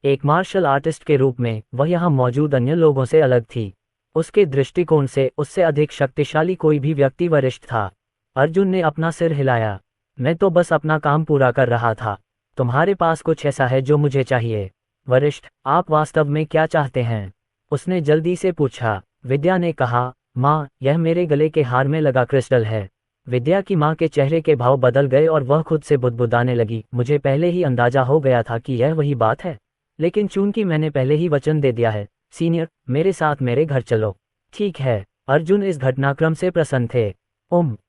एक मार्शल आर्टिस्ट के रूप में वह यहाँ मौजूद अन्य लोगों से अलग थी। उसके दृष्टिकोण से उससे अधिक शक्तिशाली कोई भी व्यक्ति वरिष्ठ था। अर्जुन ने अपना सिर हिलाया। मैं तो बस अपना काम पूरा कर रहा था। तुम्हारे पास कुछ ऐसा है जो मुझे चाहिए? वरिष्ठ, आप वास्तव में क्या चाहते हैं? उसने जल्दी से पूछा। विद्या ने कहा, माँ, यह मेरे गले के हार में लगा क्रिस्टल है। विद्या की माँ के चेहरे के भाव बदल गए और वह खुद से बुदबुदाने लगी। मुझे पहले ही अंदाजा हो गया था कि यह वही बात है, लेकिन चूंकि मैंने पहले ही वचन दे दिया है, सीनियर, मेरे साथ मेरे घर चलो। ठीक है। अर्जुन इस घटनाक्रम से प्रसन्न थे।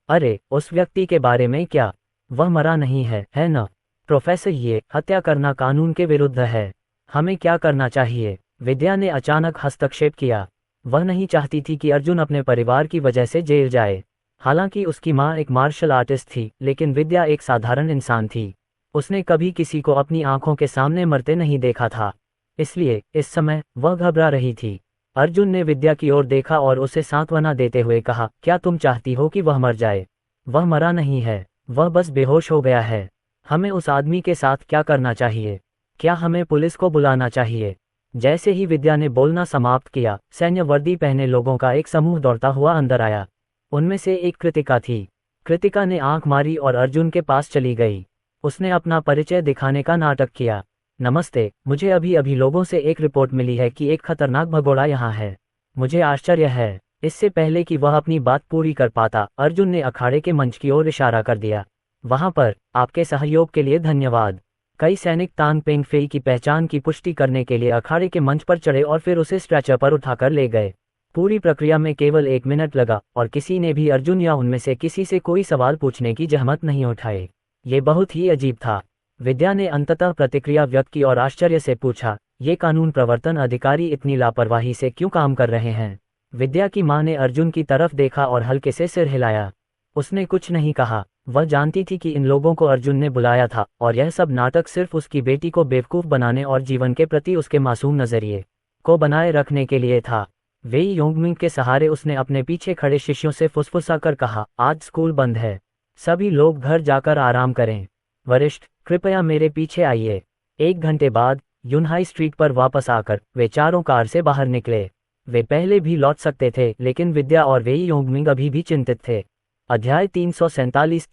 अरे, उस व्यक्ति के बारे में क्या? वह मरा नहीं है न? प्रोफेसर, ये हत्या करना कानून के विरुद्ध है। हमें क्या करना चाहिए? विद्या ने अचानक हस्तक्षेप किया। वह नहीं चाहती थी कि अर्जुन अपने परिवार की वजह से जेल जाए। हालांकि उसकी माँ एक मार्शल आर्टिस्ट थी, लेकिन विद्या एक साधारण इंसान थी। उसने कभी किसी को अपनी आंखों के सामने मरते नहीं देखा था। इसलिए इस समय वह घबरा रही थी। अर्जुन ने विद्या की ओर देखा और उसे सांत्वना देते हुए कहा, क्या तुम चाहती हो कि वह मर जाए? वह मरा नहीं है, वह बस बेहोश हो गया है। हमें उस आदमी के साथ क्या करना चाहिए? क्या हमें पुलिस को बुलाना चाहिए? जैसे ही विद्या ने बोलना समाप्त किया, सैन्य वर्दी पहने लोगों का एक समूह दौड़ता हुआ अंदर आया। उनमें से एक कृतिका थी। कृतिका ने आंख मारी और अर्जुन के पास चली गई। उसने अपना परिचय दिखाने का नाटक किया। नमस्ते, मुझे अभी अभी लोगों से एक रिपोर्ट मिली है कि एक खतरनाक भगोड़ा यहाँ है। मुझे आश्चर्य है। इससे पहले कि वह अपनी बात पूरी कर पाता, अर्जुन ने अखाड़े के मंच की ओर इशारा कर दिया। वहां पर आपके सहयोग के लिए धन्यवाद। कई सैनिक तांग पेंग फेई की पहचान की पुष्टि करने के लिए अखाड़े के मंच पर चढ़े और फिर उसे स्ट्रेचर पर उठाकर ले गए। पूरी प्रक्रिया में केवल 1 मिनट लगा और किसी ने भी अर्जुन या उनमें से किसी से कोई सवाल पूछने की जहमत नहीं उठाई। ये बहुत ही अजीब था। विद्या ने अंततः प्रतिक्रिया व्यक्त की और आश्चर्य से पूछा, ये कानून प्रवर्तन अधिकारी इतनी लापरवाही से क्यों काम कर रहे हैं? विद्या की मां ने अर्जुन की तरफ देखा और हल्के से सिर हिलाया। उसने कुछ नहीं कहा। वह जानती थी कि इन लोगों को अर्जुन ने बुलाया था और यह सब नाटक सिर्फ उसकी बेटी को बेवकूफ बनाने और जीवन के प्रति उसके मासूम नजरिए को बनाए रखने के लिए था। वेई योंगमिंग के सहारे उसने अपने पीछे खड़े शिष्यों से फुसफुसाकर कहा, आज स्कूल बंद है, सभी लोग घर जाकर आराम करें। वरिष्ठ, कृपया मेरे पीछे आइए। 1 घंटे बाद यूनहाई स्ट्रीट पर वापस आकर वे चारों कार से बाहर निकले। वे पहले भी लौट सकते थे, लेकिन विद्या और वेई योंगमिंग अभी भी चिंतित थे। अध्याय 347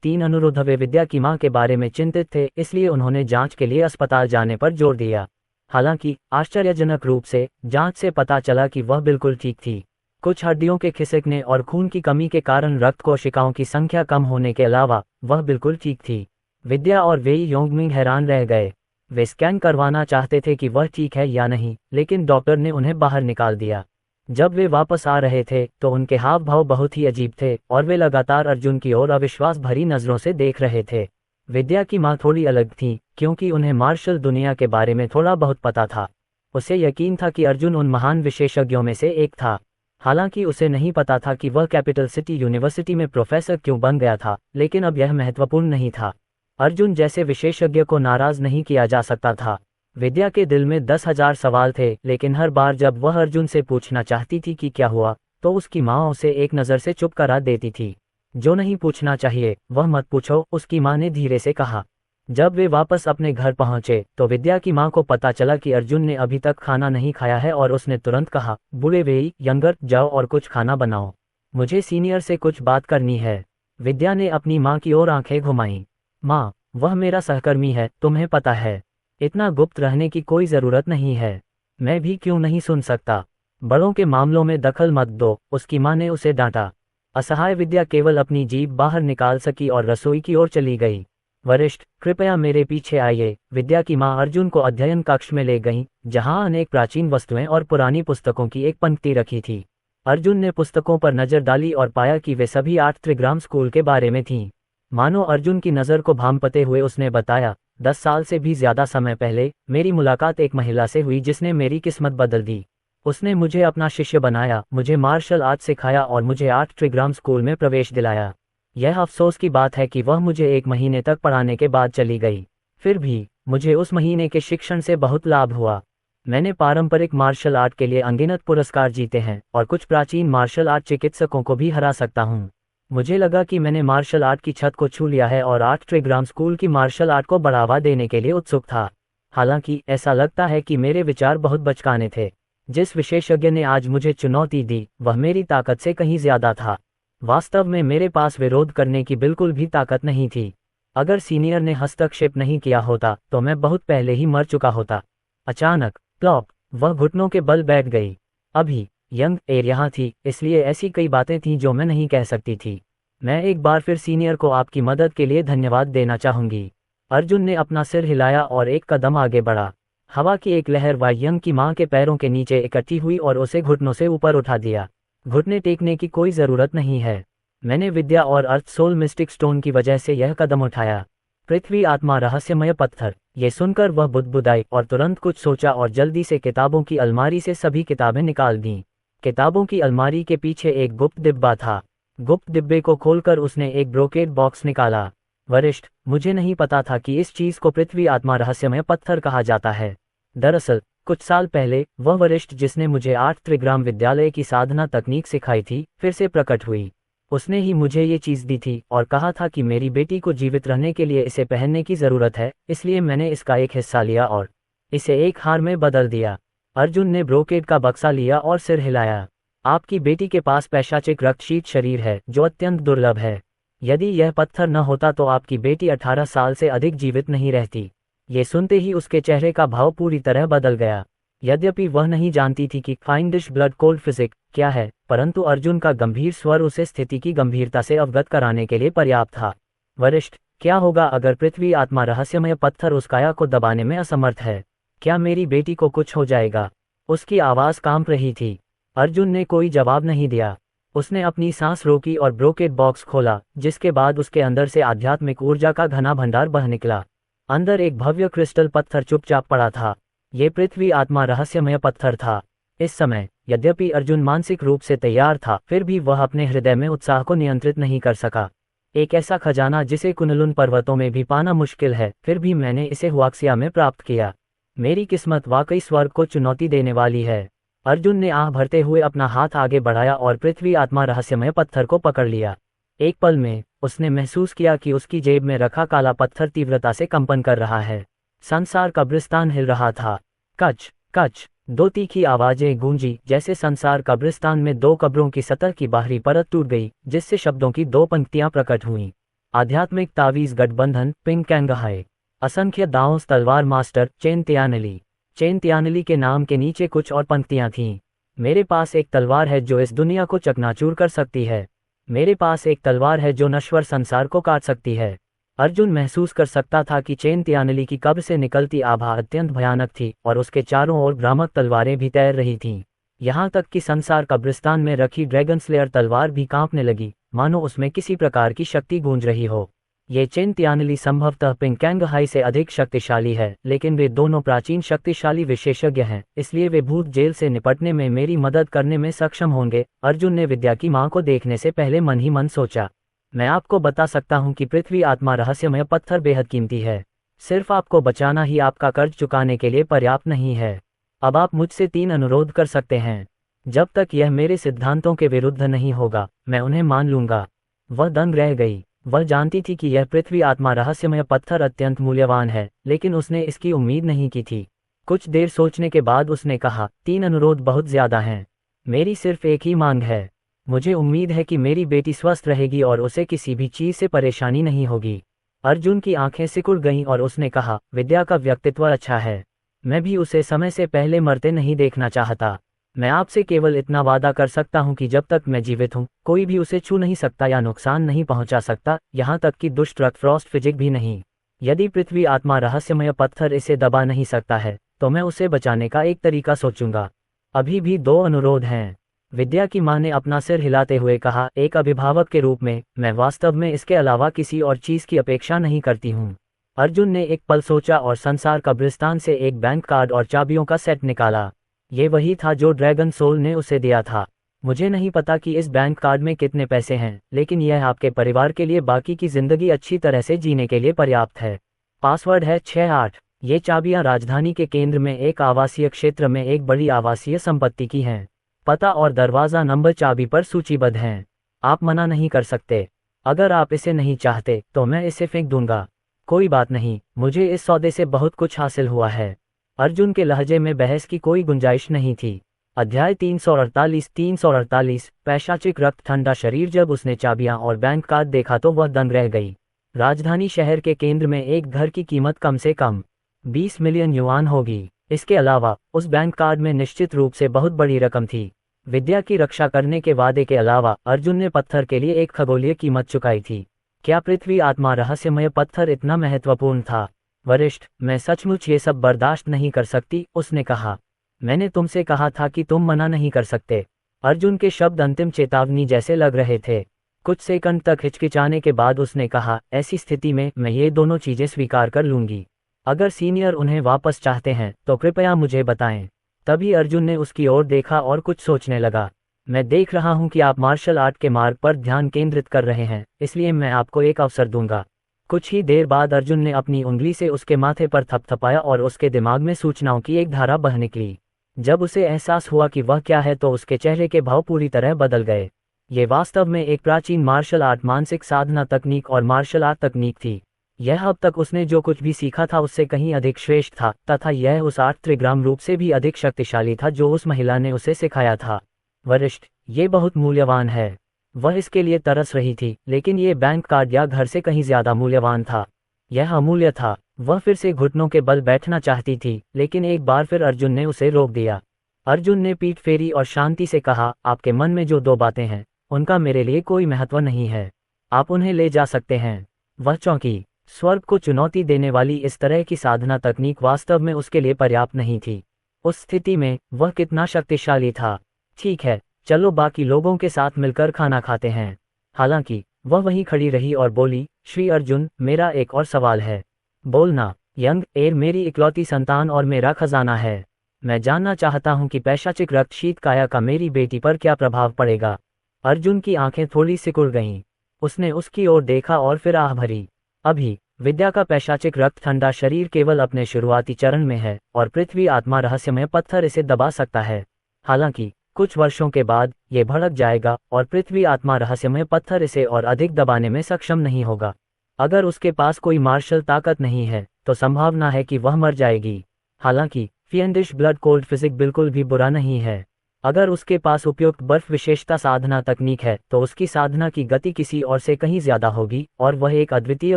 3 अनुरोध। वे विद्या की मां के बारे में चिंतित थे, इसलिए उन्होंने जांच के लिए अस्पताल जाने पर जोर दिया। हालांकि आश्चर्यजनक रूप से जांच से पता चला कि वह बिल्कुल ठीक थी। कुछ हड्डियों के खिसकने और खून की कमी के कारण रक्त कोशिकाओं की संख्या कम होने के अलावा वह बिल्कुल ठीक थी। विद्या और वेई योंगमिंग हैरान रह गए। वे स्कैन करवाना चाहते थे कि वह ठीक है या नहीं, लेकिन डॉक्टर ने उन्हें बाहर निकाल दिया। जब वे वापस आ रहे थे तो उनके हाव भाव बहुत ही अजीब थे और वे लगातार अर्जुन की ओर अविश्वास भरी नजरों से देख रहे थे। विद्या की मां थोड़ी अलग थी, क्योंकि उन्हें मार्शल दुनिया के बारे में थोड़ा बहुत पता था। उसे यकीन था कि अर्जुन उन महान विशेषज्ञों में से एक था। हालांकि उसे नहीं पता था कि वह कैपिटल सिटी यूनिवर्सिटी में प्रोफेसर क्यों बन गया था, लेकिन अब यह महत्वपूर्ण नहीं था। अर्जुन जैसे विशेषज्ञ को नाराज नहीं किया जा सकता था। विद्या के दिल में 10,000 सवाल थे, लेकिन हर बार जब वह अर्जुन से पूछना चाहती थी कि क्या हुआ, तो उसकी माँ उसे एक नज़र से चुप करा देती थी। जो नहीं पूछना चाहिए वह मत पूछो, उसकी माँ ने धीरे से कहा। जब वे वापस अपने घर पहुंचे तो विद्या की माँ को पता चला कि अर्जुन ने अभी तक खाना नहीं खाया है और उसने तुरंत कहा, बूढ़े वेई यंगर, जाओ और कुछ खाना बनाओ, मुझे सीनियर से कुछ बात करनी है। विद्या ने अपनी माँ की ओर आंखें घुमाईं। माँ, वह मेरा सहकर्मी है, तुम्हें पता है। इतना गुप्त रहने की कोई जरूरत नहीं है। मैं भी क्यों नहीं सुन सकता? बड़ों के मामलों में दखल मत दो, उसकी माँ ने उसे डांटा। असहाय विद्या केवल अपनी जीभ बाहर निकाल सकी और रसोई की ओर चली गई। वरिष्ठ, कृपया मेरे पीछे आइए। विद्या की माँ अर्जुन को अध्ययन कक्ष में ले गईं, जहां अनेक प्राचीन वस्तुएं और पुरानी पुस्तकों की एक पंक्ति रखी थी। अर्जुन ने पुस्तकों पर नजर डाली और पाया कि वे सभी 8 त्रिग्राम स्कूल के बारे में थीं। मानो अर्जुन की नज़र को भांपते हुए उसने बताया, 10 साल से भी ज्यादा समय पहले मेरी मुलाकात एक महिला से हुई जिसने मेरी किस्मत बदल दी। उसने मुझे अपना शिष्य बनाया, मुझे मार्शल आर्ट सिखाया और मुझे 8 त्रिग्राम स्कूल में प्रवेश दिलाया। यह अफसोस की बात है कि वह मुझे 1 महीने तक पढ़ाने के बाद चली गई। फिर भी मुझे उस महीने के शिक्षण से बहुत लाभ हुआ। मैंने पारंपरिक मार्शल आर्ट के लिए अनगिनत पुरस्कार जीते हैं और कुछ प्राचीन मार्शल आर्ट चिकित्सकों को भी हरा सकता हूँ। मुझे लगा कि मैंने मार्शल आर्ट की छत को छू लिया है और 8 त्रिग्राम स्कूल की मार्शल आर्ट को बढ़ावा देने के लिए उत्सुक था। हालांकि ऐसा लगता है कि मेरे विचार बहुत बचकाने थे। जिस विशेषज्ञ ने आज मुझे चुनौती दी वह मेरी ताकत से कहीं ज्यादा था। वास्तव में मेरे पास विरोध करने की बिल्कुल भी ताकत नहीं थी। अगर सीनियर ने हस्तक्षेप नहीं किया होता तो मैं बहुत पहले ही मर चुका होता। अचानक प्लॉप, वह घुटनों के बल बैठ गई। अभी यंग एयर यहाँ थी, इसलिए ऐसी कई बातें थीं जो मैं नहीं कह सकती थी। मैं एक बार फिर सीनियर को आपकी मदद के लिए धन्यवाद देना चाहूंगी। अर्जुन ने अपना सिर हिलाया और एक कदम आगे बढ़ा। हवा की एक लहर वायंग की मां के पैरों के नीचे इकट्ठी हुई और उसे घुटनों से ऊपर उठा दिया। घुटने टेकने की कोई जरूरत नहीं है। मैंने विद्या और अर्थ सोल मिस्टिक स्टोन की वजह से यह कदम उठाया। पृथ्वी आत्मा रहस्यमय पत्थर। ये सुनकर वह बुदबुदाई और तुरंत कुछ सोचा और जल्दी से किताबों की अलमारी से सभी किताबें निकाल दीं। किताबों की अलमारी के पीछे एक गुप्त डिब्बा था। गुप्त डिब्बे को खोलकर उसने एक ब्रोकेड बॉक्स निकाला। वरिष्ठ, मुझे नहीं पता था कि इस चीज को पृथ्वी आत्मा रहस्यमय पत्थर कहा जाता है। दरअसल कुछ साल पहले वह वरिष्ठ जिसने मुझे 8 त्रिग्राम विद्यालय की साधना तकनीक सिखाई थी फिर से प्रकट हुई। उसने ही मुझे ये चीज दी थी और कहा था कि मेरी बेटी को जीवित रहने के लिए इसे पहनने की जरूरत है, इसलिए मैंने इसका एक हिस्सा लिया और इसे एक हार में बदल दिया। अर्जुन ने ब्रोकेड का बक्सा लिया और सिर हिलाया। आपकी बेटी के पास पैशाचिक रक्तशीत शरीर है जो अत्यंत दुर्लभ है। यदि यह पत्थर न होता तो आपकी बेटी 18 साल से अधिक जीवित नहीं रहती। ये सुनते ही उसके चेहरे का भाव पूरी तरह बदल गया। यद्यपि वह नहीं जानती थी कि फाइंडिश ब्लड कोल्ड फिजिक क्या है, परंतु अर्जुन का गंभीर स्वर उसे स्थिति की गंभीरता से अवगत कराने के लिए पर्याप्त था। वरिष्ठ, क्या होगा अगर पृथ्वी आत्मा रहस्यमय पत्थर उस काया को दबाने में असमर्थ है? क्या मेरी बेटी को कुछ हो जाएगा? उसकी आवाज कांप रही थी। अर्जुन ने कोई जवाब नहीं दिया। उसने अपनी सांस रोकी और ब्रोकेड बॉक्स खोला, जिसके बाद उसके अंदर से आध्यात्मिक ऊर्जा का घना भंडार बह निकला। अंदर एक भव्य क्रिस्टल पत्थर चुपचाप पड़ा था। ये पृथ्वी आत्मा रहस्यमय पत्थर था। इस समय यद्यपि अर्जुन मानसिक रूप से तैयार था, फिर भी वह अपने हृदय में उत्साह को नियंत्रित नहीं कर सका। एक ऐसा खजाना जिसे कुनलुन पर्वतों में भी पाना मुश्किल है, फिर भी मैंने इसे हुआक्सिया में प्राप्त किया। मेरी किस्मत वाकई स्वर्ग को चुनौती देने वाली है। अर्जुन ने आह भरते हुए अपना हाथ आगे बढ़ाया और पृथ्वी आत्मा रहस्यमय पत्थर को पकड़ लिया। एक पल में उसने महसूस किया कि उसकी जेब में रखा काला पत्थर तीव्रता से कंपन कर रहा है। संसार कब्रिस्तान हिल रहा था। कच कच, 2 तीखी आवाजें गूंजी, जैसे संसार कब्रिस्तान में 2 कब्रों की सतह की बाहरी परत टूट गई, जिससे शब्दों की 2 पंक्तियां प्रकट हुईं। आध्यात्मिक तावीज गठबंधन पिंगकैंगहाई। असंख्य दांवों तलवार मास्टर चेन त्यानली। चेन त्यानली के नाम के नीचे कुछ और पंक्तियां थीं। मेरे पास एक तलवार है जो इस दुनिया को चकनाचूर कर सकती है। मेरे पास एक तलवार है जो नश्वर संसार को काट सकती है। अर्जुन महसूस कर सकता था कि चेन त्यानली की कब्र से निकलती आभा अत्यंत भयानक थी और उसके चारों ओर भ्रामक तलवारें भी तैर रही थीं। यहाँ तक कि संसार कब्रिस्तान में रखी ड्रैगन स्लेयर तलवार भी कांपने लगी, मानो उसमें किसी प्रकार की शक्ति गूंज रही हो। ये चेन त्यानली संभवतः पिंगकैंगहाई से अधिक शक्तिशाली है, लेकिन वे दोनों प्राचीन शक्तिशाली विशेषज्ञ हैं, इसलिए वे भूत जेल से निपटने में मेरी मदद करने में सक्षम होंगे। अर्जुन ने विद्या की मां को देखने से पहले मन ही मन सोचा। मैं आपको बता सकता हूं कि पृथ्वी आत्मा रहस्यमय पत्थर बेहद कीमती है। सिर्फ आपको बचाना ही आपका कर्ज चुकाने के लिए पर्याप्त नहीं है। अब आप मुझसे 3 अनुरोध कर सकते हैं। जब तक यह मेरे सिद्धांतों के विरुद्ध नहीं होगा, मैं उन्हें मान लूंगा। वह दंग रह गई। वह जानती थी कि यह पृथ्वी आत्मा रहस्यमय पत्थर अत्यंत मूल्यवान है, लेकिन उसने इसकी उम्मीद नहीं की थी। कुछ देर सोचने के बाद उसने कहा, 3 अनुरोध बहुत ज्यादा हैं। मेरी सिर्फ एक ही मांग है। मुझे उम्मीद है कि मेरी बेटी स्वस्थ रहेगी और उसे किसी भी चीज से परेशानी नहीं होगी। अर्जुन की आंखें सिकुड़ गईं और उसने कहा, विद्या का व्यक्तित्व अच्छा है। मैं भी उसे समय से पहले मरते नहीं देखना चाहता। मैं आपसे केवल इतना वादा कर सकता हूं कि जब तक मैं जीवित हूं, कोई भी उसे छू नहीं सकता या नुकसान नहीं पहुंचा सकता, यहाँ तक कि दुष्ट रक्त फ्रॉस्ट फिजिक भी नहीं। यदि पृथ्वी आत्मा रहस्यमय पत्थर इसे दबा नहीं सकता है, तो मैं उसे बचाने का एक तरीका सोचूंगा। अभी भी 2 अनुरोध हैं। विद्या की मां ने अपना सिर हिलाते हुए कहा, एक अभिभावक के रूप में मैं वास्तव में इसके अलावा किसी और चीज की अपेक्षा नहीं करती हूँ। अर्जुन ने एक पल सोचा और संसार कब्रिस्तान से एक बैंक कार्ड और चाबियों का सेट निकाला। ये वही था जो ड्रैगन सोल ने उसे दिया था। मुझे नहीं पता कि इस बैंक कार्ड में कितने पैसे हैं, लेकिन यह आपके परिवार के लिए बाकी की जिंदगी अच्छी तरह से जीने के लिए पर्याप्त है। पासवर्ड है 68। ये चाबियां राजधानी के केंद्र में एक आवासीय क्षेत्र में एक बड़ी आवासीय संपत्ति की हैं। पता और दरवाजा नंबर चाबी पर सूचीबद्ध हैं। आप मना नहीं कर सकते। अगर आप इसे नहीं चाहते तो मैं इसे फेंक दूंगा। कोई बात नहीं, मुझे इस सौदे से बहुत कुछ हासिल हुआ है। अर्जुन के लहजे में बहस की कोई गुंजाइश नहीं थी। अध्याय 348 पैशाचिक रक्त ठंडा शरीर। जब उसने चाबियां और बैंक कार्ड देखा तो वह दंग रह गई। राजधानी शहर के केंद्र में एक घर की कीमत कम से कम 20 मिलियन युआन होगी। इसके अलावा उस बैंक कार्ड में निश्चित रूप से बहुत बड़ी रकम थी। विद्या की रक्षा करने के वादे के अलावा अर्जुन ने पत्थर के लिए एक खगोलीय कीमत चुकाई थी। क्या पृथ्वी आत्मा रहस्यमय पत्थर इतना महत्वपूर्ण था? वरिष्ठ, मैं सचमुच ये सब बर्दाश्त नहीं कर सकती, उसने कहा। मैंने तुमसे कहा था कि तुम मना नहीं कर सकते। अर्जुन के शब्द अंतिम चेतावनी जैसे लग रहे थे। कुछ सेकंड तक हिचकिचाने के बाद उसने कहा, ऐसी स्थिति में मैं ये दोनों चीजें स्वीकार कर लूंगी। अगर सीनियर उन्हें वापस चाहते हैं तो कृपया मुझे बताएं। तभी अर्जुन ने उसकी ओर देखा और कुछ सोचने लगा। मैं देख रहा हूं कि आप मार्शल आर्ट के मार्ग पर ध्यान केंद्रित कर रहे हैं, इसलिए मैं आपको एक अवसर दूंगा। कुछ ही देर बाद अर्जुन ने अपनी उंगली से उसके माथे पर थपथपाया और उसके दिमाग में सूचनाओं की एक धारा बह निकली। जब उसे एहसास हुआ कि वह क्या है तो उसके चेहरे के भाव पूरी तरह बदल गए। ये वास्तव में एक प्राचीन मार्शल आर्ट मानसिक साधना तकनीक और मार्शल आर्ट तकनीक थी। यह अब तक उसने जो कुछ भी सीखा था उससे कहीं अधिक श्रेष्ठ था, तथा यह उस 8 त्रिग्राम रूप से भी अधिक शक्तिशाली था जो उस महिला ने उसे सिखाया था। वरिष्ठ, ये बहुत मूल्यवान है। वह इसके लिए तरस रही थी, लेकिन ये बैंक कार्ड या घर से कहीं ज्यादा मूल्यवान था। यह अमूल्य था। वह फिर से घुटनों के बल बैठना चाहती थी, लेकिन एक बार फिर अर्जुन ने उसे रोक दिया। अर्जुन ने पीठ फेरी और शांति से कहा, आपके मन में जो 2 बातें हैं उनका मेरे लिए कोई महत्व नहीं है। आप उन्हें ले जा सकते हैं। वह चौंकी। स्वर्ग को चुनौती देने वाली इस तरह की साधना तकनीक वास्तव में उसके लिए पर्याप्त नहीं थी। उस स्थिति में वह कितना शक्तिशाली था। ठीक है, चलो बाकी लोगों के साथ मिलकर खाना खाते हैं। हालांकि वह वहीं खड़ी रही और बोली, श्री अर्जुन, मेरा एक और सवाल है। बोलना। यंग एयर मेरी इकलौती संतान और मेरा खजाना है। मैं जानना चाहता हूं कि पैशाचिक रक्त शीत काया का मेरी बेटी पर क्या प्रभाव पड़ेगा। अर्जुन की आंखें थोड़ी सिकुड़ गईं। उसने उसकी ओर देखा और फिर आह भरी। अभी विद्या का पैशाचिक रक्त ठंडा शरीर केवल अपने शुरुआती चरण में है और पृथ्वी आत्मा रहस्यमय पत्थर इसे दबा सकता है। हालांकि कुछ वर्षों के बाद ये भड़क जाएगा और पृथ्वी आत्मा रहस्यमय पत्थर इसे और अधिक दबाने में सक्षम नहीं होगा। अगर उसके पास कोई मार्शल ताकत नहीं है तो संभावना है कि वह मर जाएगी। हालांकि फिएंडिश ब्लड कोल्ड फिजिक बिल्कुल भी बुरा नहीं है। अगर उसके पास उपयुक्त बर्फ विशेषता साधना तकनीक है तो उसकी साधना की गति किसी और से कहीं ज्यादा होगी और वह एक अद्वितीय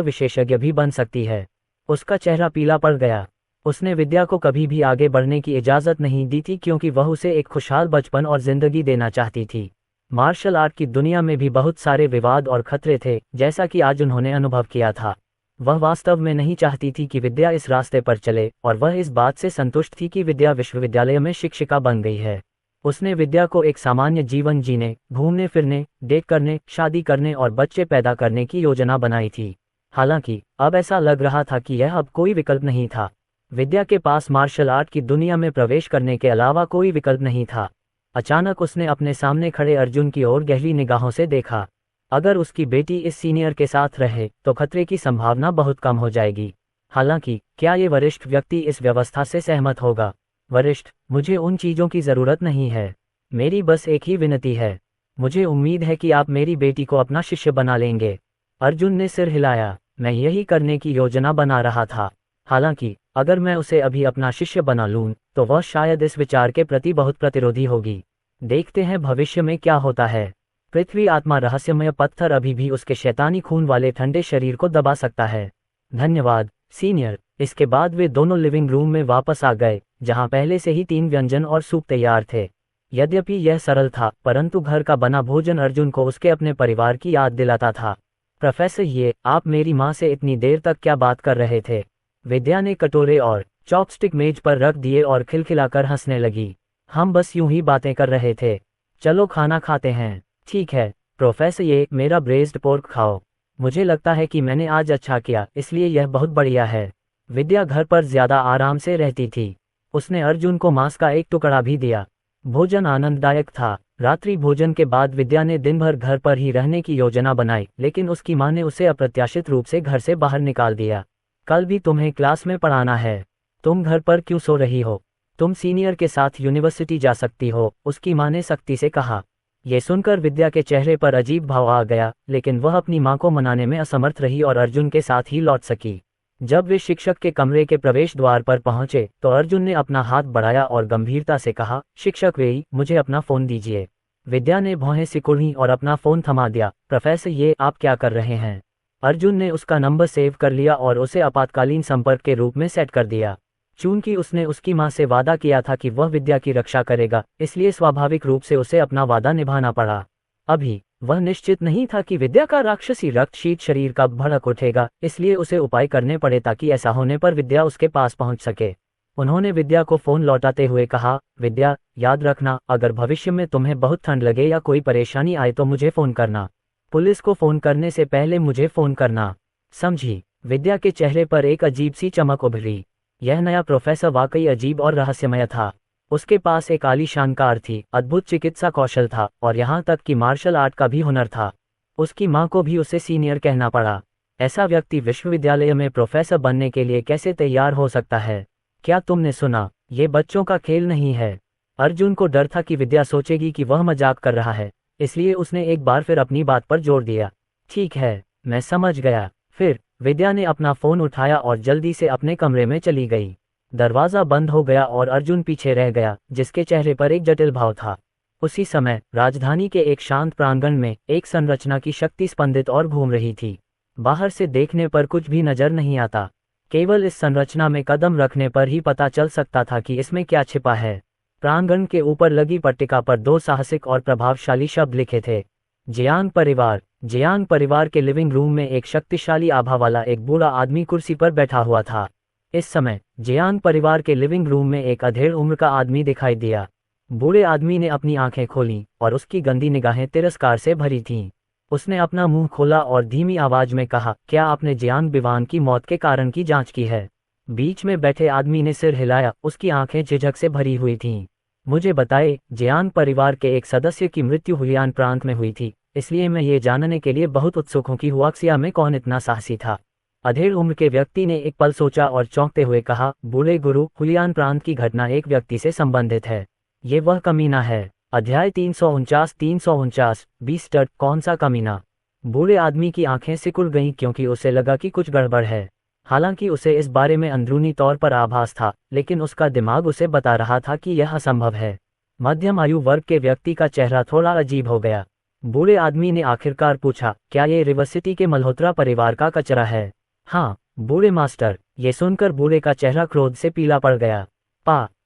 विशेषज्ञ भी बन सकती है। उसका चेहरा पीला पड़ गया। उसने विद्या को कभी भी आगे बढ़ने की इजाजत नहीं दी थी क्योंकि वह उसे एक खुशहाल बचपन और जिंदगी देना चाहती थी। मार्शल आर्ट की दुनिया में भी बहुत सारे विवाद और खतरे थे, जैसा कि आज उन्होंने अनुभव किया था। वह वास्तव में नहीं चाहती थी कि विद्या इस रास्ते पर चले और वह इस बात से संतुष्ट थी कि विद्या विश्वविद्यालय में शिक्षिका बन गई है। उसने विद्या को एक सामान्य जीवन जीने, घूमने फिरने, डेट करने, शादी करने और बच्चे पैदा करने की योजना बनाई थी। हालांकि अब ऐसा लग रहा था कि यह अब कोई विकल्प नहीं था। विद्या के पास मार्शल आर्ट की दुनिया में प्रवेश करने के अलावा कोई विकल्प नहीं था। अचानक उसने अपने सामने खड़े अर्जुन की ओर गहरी निगाहों से देखा। अगर उसकी बेटी इस सीनियर के साथ रहे तो खतरे की संभावना बहुत कम हो जाएगी। हालांकि क्या ये वरिष्ठ व्यक्ति इस व्यवस्था से सहमत होगा? वरिष्ठ, मुझे उन चीजों की जरूरत नहीं है। मेरी बस एक ही विनती है। मुझे उम्मीद है कि आप मेरी बेटी को अपना शिष्य बना लेंगे। अर्जुन ने सिर हिलाया। मैं यही करने की योजना बना रहा था। हालांकि अगर मैं उसे अभी अपना शिष्य बना लूं तो वह शायद इस विचार के प्रति बहुत प्रतिरोधी होगी। देखते हैं भविष्य में क्या होता है। पृथ्वी आत्मा रहस्यमय पत्थर अभी भी उसके शैतानी खून वाले ठंडे शरीर को दबा सकता है। धन्यवाद सीनियर। इसके बाद वे दोनों लिविंग रूम में वापस आ गए, जहां पहले से ही 3 व्यंजन और सूप तैयार थे। यद्यपि यह सरल था, परंतु घर का बना भोजन अर्जुन को उसके अपने परिवार की याद दिलाता था। प्रोफेसर, ये आप मेरी माँ से इतनी देर तक क्या बात कर रहे थे? विद्या ने कटोरे और चॉपस्टिक मेज पर रख दिए और खिलखिलाकर हंसने लगी। हम बस यूं ही बातें कर रहे थे। चलो खाना खाते हैं। ठीक है प्रोफेसर, ये मेरा ब्रेस्ड पोर्क खाओ। मुझे लगता है कि मैंने आज अच्छा किया, इसलिए यह बहुत बढ़िया है। विद्या घर पर ज्यादा आराम से रहती थी। उसने अर्जुन को मांस का एक टुकड़ा भी दिया। भोजन आनंददायक था। रात्रि भोजन के बाद विद्या ने दिन भर घर पर ही रहने की योजना बनाई, लेकिन उसकी मां ने उसे अप्रत्याशित रूप से घर से बाहर निकाल दिया। कल भी तुम्हें क्लास में पढ़ाना है। तुम घर पर क्यों सो रही हो? तुम सीनियर के साथ यूनिवर्सिटी जा सकती हो, उसकी मां ने सख्ती से कहा। ये सुनकर विद्या के चेहरे पर अजीब भाव आ गया, लेकिन वह अपनी मां को मनाने में असमर्थ रही और अर्जुन के साथ ही लौट सकी। जब वे शिक्षक के कमरे के प्रवेश द्वार पर पहुंचे तो अर्जुन ने अपना हाथ बढ़ाया और गंभीरता से कहा, शिक्षक वेई, मुझे अपना फोन दीजिए। विद्या ने भौहें सिकुड़ी और अपना फोन थमा दिया। प्रोफेसर, ये आप क्या कर रहे हैं? अर्जुन ने उसका नंबर सेव कर लिया और उसे आपातकालीन संपर्क के रूप में सेट कर दिया। चूंकि उसने उसकी मां से वादा किया था कि वह विद्या की रक्षा करेगा, इसलिए स्वाभाविक रूप से उसे अपना वादा निभाना पड़ा। अभी वह निश्चित नहीं था कि विद्या का राक्षसी रक्त शीत शरीर कब भड़क उठेगा, इसलिए उसे उपाय करने पड़े ताकि ऐसा होने पर विद्या उसके पास पहुंच सके। उन्होंने विद्या को फोन लौटाते हुए कहा, विद्या, याद रखना, अगर भविष्य में तुम्हें बहुत ठंड लगे या कोई परेशानी आए तो मुझे फोन करना। पुलिस को फोन करने से पहले मुझे फोन करना, समझी। विद्या के चेहरे पर एक अजीब सी चमक उभरी। यह नया प्रोफेसर वाकई अजीब और रहस्यमय था। उसके पास एक आलीशान कार थी, अद्भुत चिकित्सा कौशल था और यहाँ तक कि मार्शल आर्ट का भी हुनर था। उसकी माँ को भी उसे सीनियर कहना पड़ा। ऐसा व्यक्ति विश्वविद्यालय में प्रोफेसर बनने के लिए कैसे तैयार हो सकता है? क्या तुमने सुना? ये बच्चों का खेल नहीं है। अर्जुन को डर था कि विद्या सोचेगी कि वह मजाक कर रहा है, इसलिए उसने एक बार फिर अपनी बात पर जोर दिया। ठीक है, मैं समझ गया। फिर विद्या ने अपना फोन उठाया और जल्दी से अपने कमरे में चली गई। दरवाजा बंद हो गया और अर्जुन पीछे रह गया, जिसके चेहरे पर एक जटिल भाव था। उसी समय राजधानी के एक शांत प्रांगण में एक संरचना की शक्ति स्पंदित और घूम रही थी। बाहर से देखने पर कुछ भी नजर नहीं आता, केवल इस संरचना में कदम रखने पर ही पता चल सकता था कि इसमें क्या छिपा है। प्रांगण के ऊपर लगी पट्टिका पर दो साहसिक और प्रभावशाली शब्द लिखे थे, जियांग परिवार। जियांग परिवार के लिविंग रूम में एक शक्तिशाली आभा वाला एक बूढ़ा आदमी कुर्सी पर बैठा हुआ था। इस समय जियांग परिवार के लिविंग रूम में एक अधेड़ उम्र का आदमी दिखाई दिया। बूढ़े आदमी ने अपनी आंखें खोलीं और उसकी गंदी निगाहें तिरस्कार से भरी थीं। उसने अपना मुंह खोला और धीमी आवाज में कहा, क्या आपने जियांग बिवान की मौत के कारण की जांच की है? बीच में बैठे आदमी ने सिर हिलाया, उसकी आंखें झिझक से भरी हुई थीं। मुझे बताए, जियांग परिवार के एक सदस्य की मृत्यु हुलियान प्रांत में हुई थी, इसलिए मैं ये जानने के लिए बहुत उत्सुक हूं कि हुआक्सिया में कौन इतना साहसी था। अधेड़ उम्र के व्यक्ति ने एक पल सोचा और चौंकते हुए कहा, बूढ़े गुरु, हुलियान प्रांत की घटना एक व्यक्ति से संबंधित है। ये वह कमीना है। अध्याय 349 बीस्टर्ड, कौन सा कमीना? बूढ़े आदमी की आंखें सिकुड़ गईं क्योंकि उसे लगा कि कुछ गड़बड़ है। हालांकि उसे इस बारे में अंदरूनी तौर पर आभास था, लेकिन उसका दिमाग उसे बता रहा था कि यह असंभव है। मध्यम आयु वर्ग के व्यक्ति का चेहरा थोड़ा अजीब हो गया। बूढ़े आदमी ने आखिरकार पूछा, क्या ये रिवर्सिटी के मल्होत्रा परिवार का कचरा है? हाँ, बूढ़े मास्टर। ये सुनकर बूढ़े का चेहरा क्रोध से पीला पड़ गया।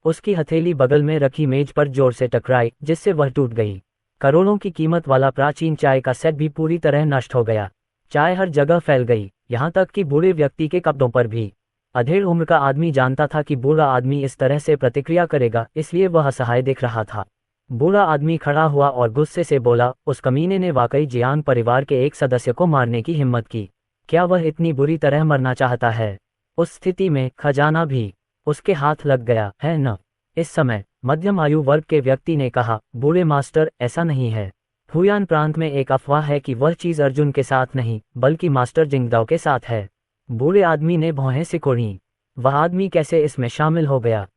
उसकी हथेली बगल में रखी मेज पर जोर से टकराई, जिससे वह टूट गई। करोड़ों की कीमत वाला प्राचीन चाय का सेट भी पूरी तरह नष्ट हो गया। चाय हर जगह फैल गई, यहाँ तक कि बूढ़े व्यक्ति के कपड़ों पर भी। अधेड़ उम्र का आदमी जानता था कि बूढ़ा आदमी इस तरह से प्रतिक्रिया करेगा, इसलिए वह असहाय दिख रहा था। बूढ़ा आदमी खड़ा हुआ और गुस्से से बोला, उस कमीने ने वाकई जियांग परिवार के एक सदस्य को मारने की हिम्मत की। क्या वह इतनी बुरी तरह मरना चाहता है? उस स्थिति में खजाना भी उसके हाथ लग गया, है न? इस समय मध्यम आयु वर्ग के व्यक्ति ने कहा, बूढ़े मास्टर, ऐसा नहीं है। हुयान प्रांत में एक अफवाह है कि वह चीज अर्जुन के साथ नहीं, बल्कि मास्टर जिंगदाओ के साथ है। बूढ़े आदमी ने भौहें सिकोड़ी। वह आदमी कैसे इसमें शामिल हो गया?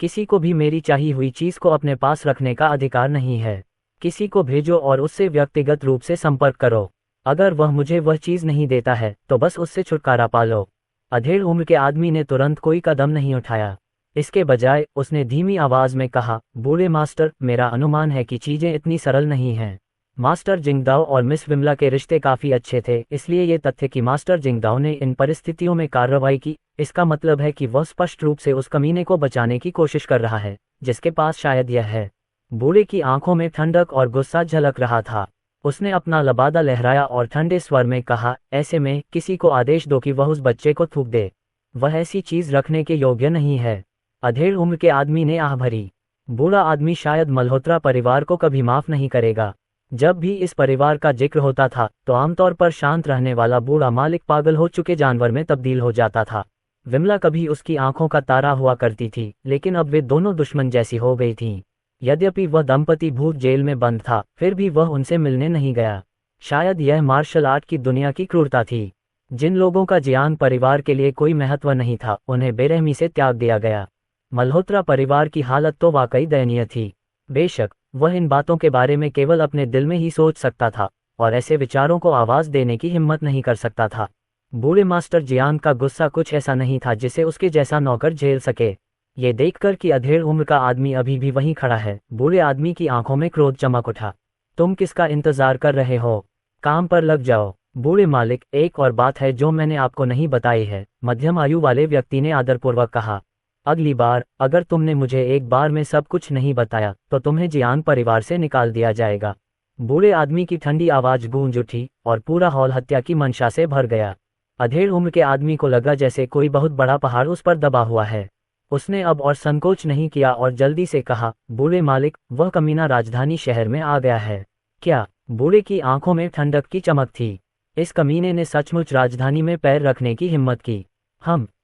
किसी को भी मेरी चाहिए हुई चीज को अपने पास रखने का अधिकार नहीं है। किसी को भेजो और उससे व्यक्तिगत रूप से संपर्क करो। अगर वह मुझे वह चीज नहीं देता है तो बस उससे छुटकारा पालो। अधेड़ उम्र के आदमी ने तुरंत कोई कदम नहीं उठाया। इसके बजाय उसने धीमी आवाज में कहा, बूढ़े मास्टर, मेरा अनुमान है कि चीजें इतनी सरल नहीं हैं। मास्टर जिंगदाओ और मिस विमला के रिश्ते काफी अच्छे थे, इसलिए ये तथ्य कि मास्टर जिंगदाओ ने इन परिस्थितियों में कार्रवाई की, इसका मतलब है कि वह स्पष्ट रूप से उस कमीने को बचाने की कोशिश कर रहा है, जिसके पास शायद यह है। बूढ़े की आंखों में ठंडक और गुस्सा झलक रहा था। उसने अपना लबादा लहराया और ठंडे स्वर में कहा, ऐसे में किसी को आदेश दो कि वह उस बच्चे को थूक दे। वह ऐसी चीज रखने के योग्य नहीं है। अधेड़ उम्र के आदमी ने आह भरी। बूढ़ा आदमी शायद मल्होत्रा परिवार को कभी माफ नहीं करेगा। जब भी इस परिवार का जिक्र होता था तो आमतौर पर शांत रहने वाला बूढ़ा मालिक पागल हो चुके जानवर में तब्दील हो जाता था। विमला कभी उसकी आंखों का तारा हुआ करती थी, लेकिन अब वे दोनों दुश्मन जैसी हो गई थीं। यद्यपि वह दंपति भूत जेल में बंद था, फिर भी वह उनसे मिलने नहीं गया। शायद यह मार्शल आर्ट की दुनिया की क्रूरता थी। जिन लोगों का जियांग परिवार के लिए कोई महत्व नहीं था, उन्हें बेरहमी से त्याग दिया गया। मल्होत्रा परिवार की हालत तो वाकई दयनीय थी। बेशक वह इन बातों के बारे में केवल अपने दिल में ही सोच सकता था और ऐसे विचारों को आवाज देने की हिम्मत नहीं कर सकता था। बूढ़े मास्टर जियांग का गुस्सा कुछ ऐसा नहीं था जिसे उसके जैसा नौकर झेल सके। ये देखकर कि अधेड़ उम्र का आदमी अभी भी वहीं खड़ा है, बूढ़े आदमी की आंखों में क्रोध चमक उठा। तुम किसका इंतजार कर रहे हो? काम पर लग जाओ। बूढ़े मालिक, एक और बात है जो मैंने आपको नहीं बताई है, मध्यम आयु वाले व्यक्ति ने आदरपूर्वक कहा। अगली बार अगर तुमने मुझे एक बार में सब कुछ नहीं बताया तो तुम्हें जियांग परिवार से निकाल दिया जाएगा। बूढ़े आदमी की ठंडी आवाज गूंज उठी और पूरा हॉल हत्या की मंशा से भर गया। अधेड़ उम्र के आदमी को लगा जैसे कोई बहुत बड़ा पहाड़ उस पर दबा हुआ है। उसने अब और संकोच नहीं किया और जल्दी से कहा, बूढ़े मालिक, वह कमीना राजधानी शहर में आ गया है। क्या बूढ़े की आंखों में ठंडक की चमक थी। इस कमीने ने सचमुच राजधानी में पैर रखने की हिम्मत की।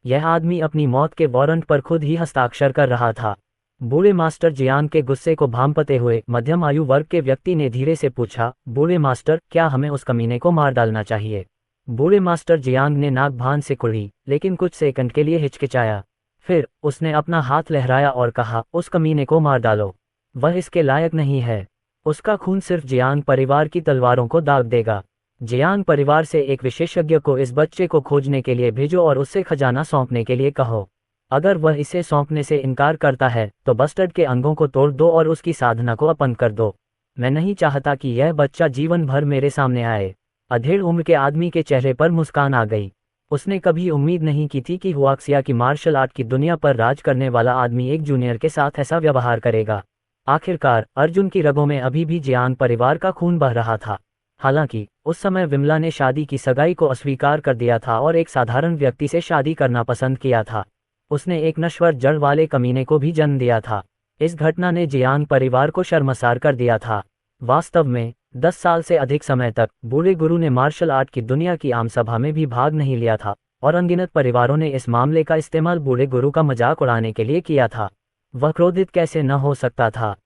यह आदमी अपनी मौत के वारंट पर खुद ही हस्ताक्षर कर रहा था। बूढ़े मास्टर जियांग के गुस्से को भांपते हुए मध्यम आयु वर्ग के व्यक्ति ने धीरे से पूछा, बूढ़े मास्टर, क्या हमें उस कमीने को मार डालना चाहिए? बूढ़े मास्टर जियांग ने नाक भान से कुढ़ी, लेकिन कुछ सेकंड के लिए हिचकिचाया। फिर उसने अपना हाथ लहराया और कहा, उस कमीने को मार डालो। वह इसके लायक नहीं है। उसका खून सिर्फ जियांग परिवार की तलवारों को दाग देगा। जियांग परिवार से एक विशेषज्ञ को इस बच्चे को खोजने के लिए भेजो और उससे खजाना सौंपने के लिए कहो। अगर वह इसे सौंपने से इनकार करता है तो बस्टर्ड के अंगों को तोड़ दो और उसकी साधना को अपंग कर दो। मैं नहीं चाहता कि यह बच्चा जीवन भर मेरे सामने आए। अधेड़ उम्र के आदमी के चेहरे पर मुस्कान आ गई। उसने कभी उम्मीद नहीं की थी कि हुआक्सिया की मार्शल आर्ट की दुनिया पर राज करने वाला आदमी एक जूनियर के साथ ऐसा व्यवहार करेगा। आखिरकार अर्जुन की रगों में अभी भी जियांग परिवार का खून बह रहा था। हालांकि उस समय विमला ने शादी की सगाई को अस्वीकार कर दिया था और एक साधारण व्यक्ति से शादी करना पसंद किया था। उसने एक नश्वर जड़ वाले कमीने को भी जन्म दिया था। इस घटना ने जियांग परिवार को शर्मसार कर दिया था। वास्तव में 10 साल से अधिक समय तक बूढ़े गुरु ने मार्शल आर्ट की दुनिया की आम सभा में भी भाग नहीं लिया था और अनगिनत परिवारों ने इस मामले का इस्तेमाल बूढ़े गुरु का मजाक उड़ाने के लिए किया था। वह क्रोधित कैसे न हो सकता था?